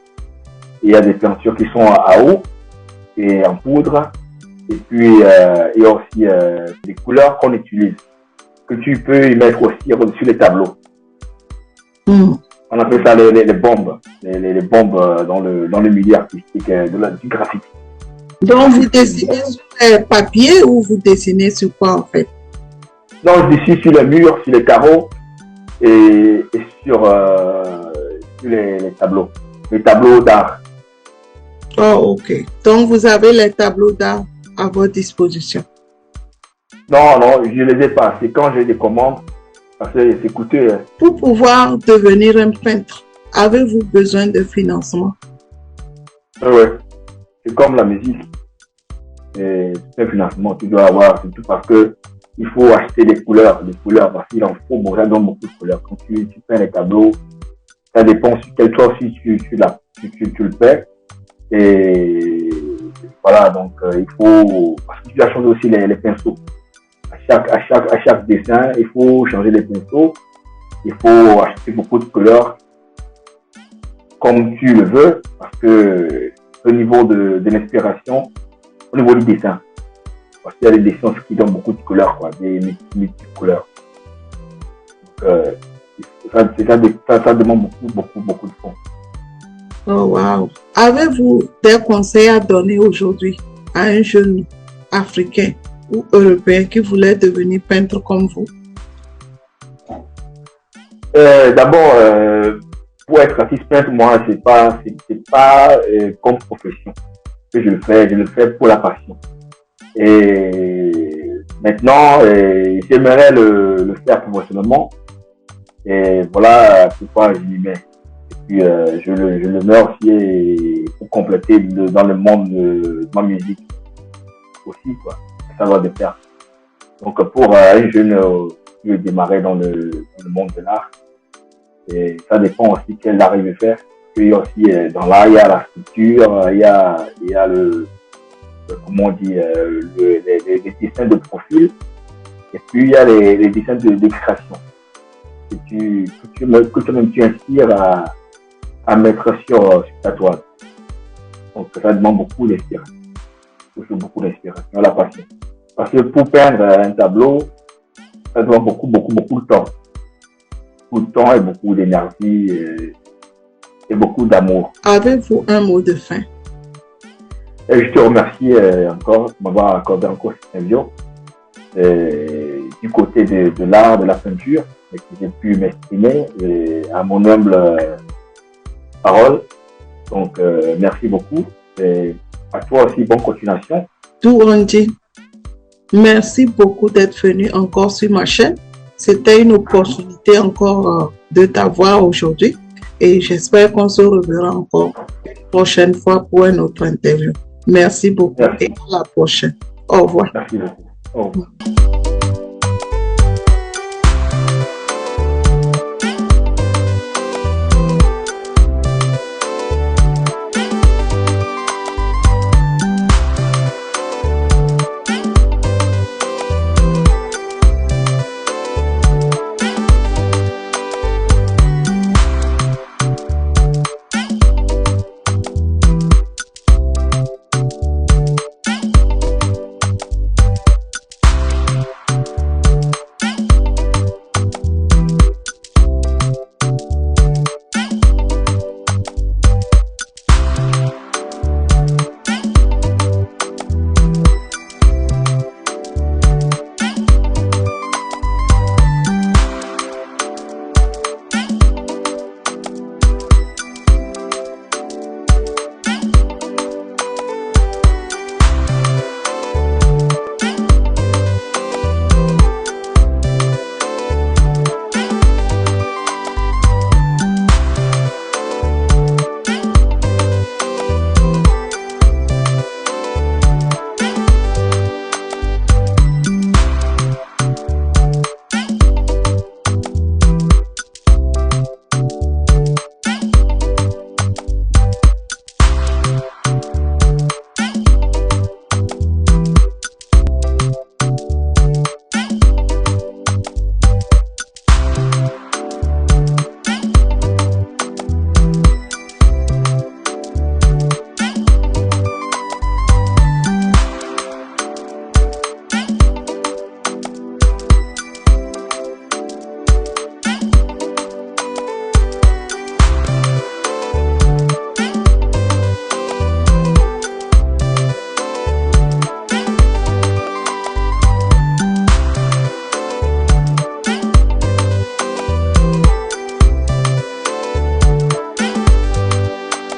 et il y a des peintures qui sont à eau et en poudre. Et puis, il y a aussi des couleurs qu'on utilise, que tu peux y mettre aussi sur les tableaux. On appelle ça les bombes, les bombes dans le milieu artistique du graffiti. Donc, vous dessinez sur papier ou vous dessinez sur quoi, en fait? Non, je dessine sur le mur, sur les carreaux et sur les tableaux d'art. Oh, ok. Donc, vous avez les tableaux d'art à votre disposition? Non, je ne les ai pas. C'est quand j'ai des commandes, parce que c'est coûteux. Pour pouvoir devenir un peintre, avez-vous besoin de financement? Oui, c'est comme la musique. C'est un financement, tu dois avoir, surtout parce que il faut acheter des couleurs, parce qu'il en faut beaucoup de couleurs. Quand tu peins les tableaux, ça dépend sur quel toit aussi tu le peins. Et voilà, donc il faut, parce que tu dois changer aussi les pinceaux. À chaque dessin, il faut changer les pinceaux, il faut acheter beaucoup de couleurs comme tu le veux, parce que au niveau de l'inspiration, au niveau du dessin, parce qu'il y a des dessins qui donnent beaucoup de couleurs, quoi, des multi-couleurs. Donc, ça demande beaucoup de fonds. Oh, wow. Avez-vous des conseils à donner aujourd'hui à un jeune Africain ou Européen qui voulait devenir peintre comme vous? D'abord, pour être artiste peintre, moi, c'est pas comme profession que je le fais pour la passion. Et maintenant, j'aimerais le faire professionnellement. Et voilà pourquoi j'y mets. Et puis, je le mets aussi pour compléter dans le monde de ma musique aussi, quoi. Ça va de faire. Donc, pour un jeune qui veut démarrer dans le monde de l'art, et ça dépend aussi quel art il veut faire. Il y a aussi, dans l'art, il y a la sculpture, il y a le, comment on dit, les dessins de profil, et puis il y a les dessins d'extraction. Que toi-même tu inspires à mettre sur ta toile. Donc, ça demande beaucoup d'inspiration. Beaucoup d'inspiration, la passion. Parce que pour peindre un tableau, ça demande beaucoup de temps. Beaucoup de temps et beaucoup d'énergie et beaucoup d'amour. Avez-vous un mot de fin? Et je te remercie encore de m'avoir accordé encore cette interview. Du côté de l'art, de la peinture, et que j'ai pu m'exprimer à mon humble parole. Donc, merci beaucoup. Et à toi aussi, bonne continuation. Tourangi, merci beaucoup d'être venu encore sur ma chaîne. C'était une opportunité encore de t'avoir aujourd'hui et j'espère qu'on se reverra encore une prochaine fois pour une autre interview. Merci beaucoup et à la prochaine. Au revoir. Merci beaucoup. Au revoir.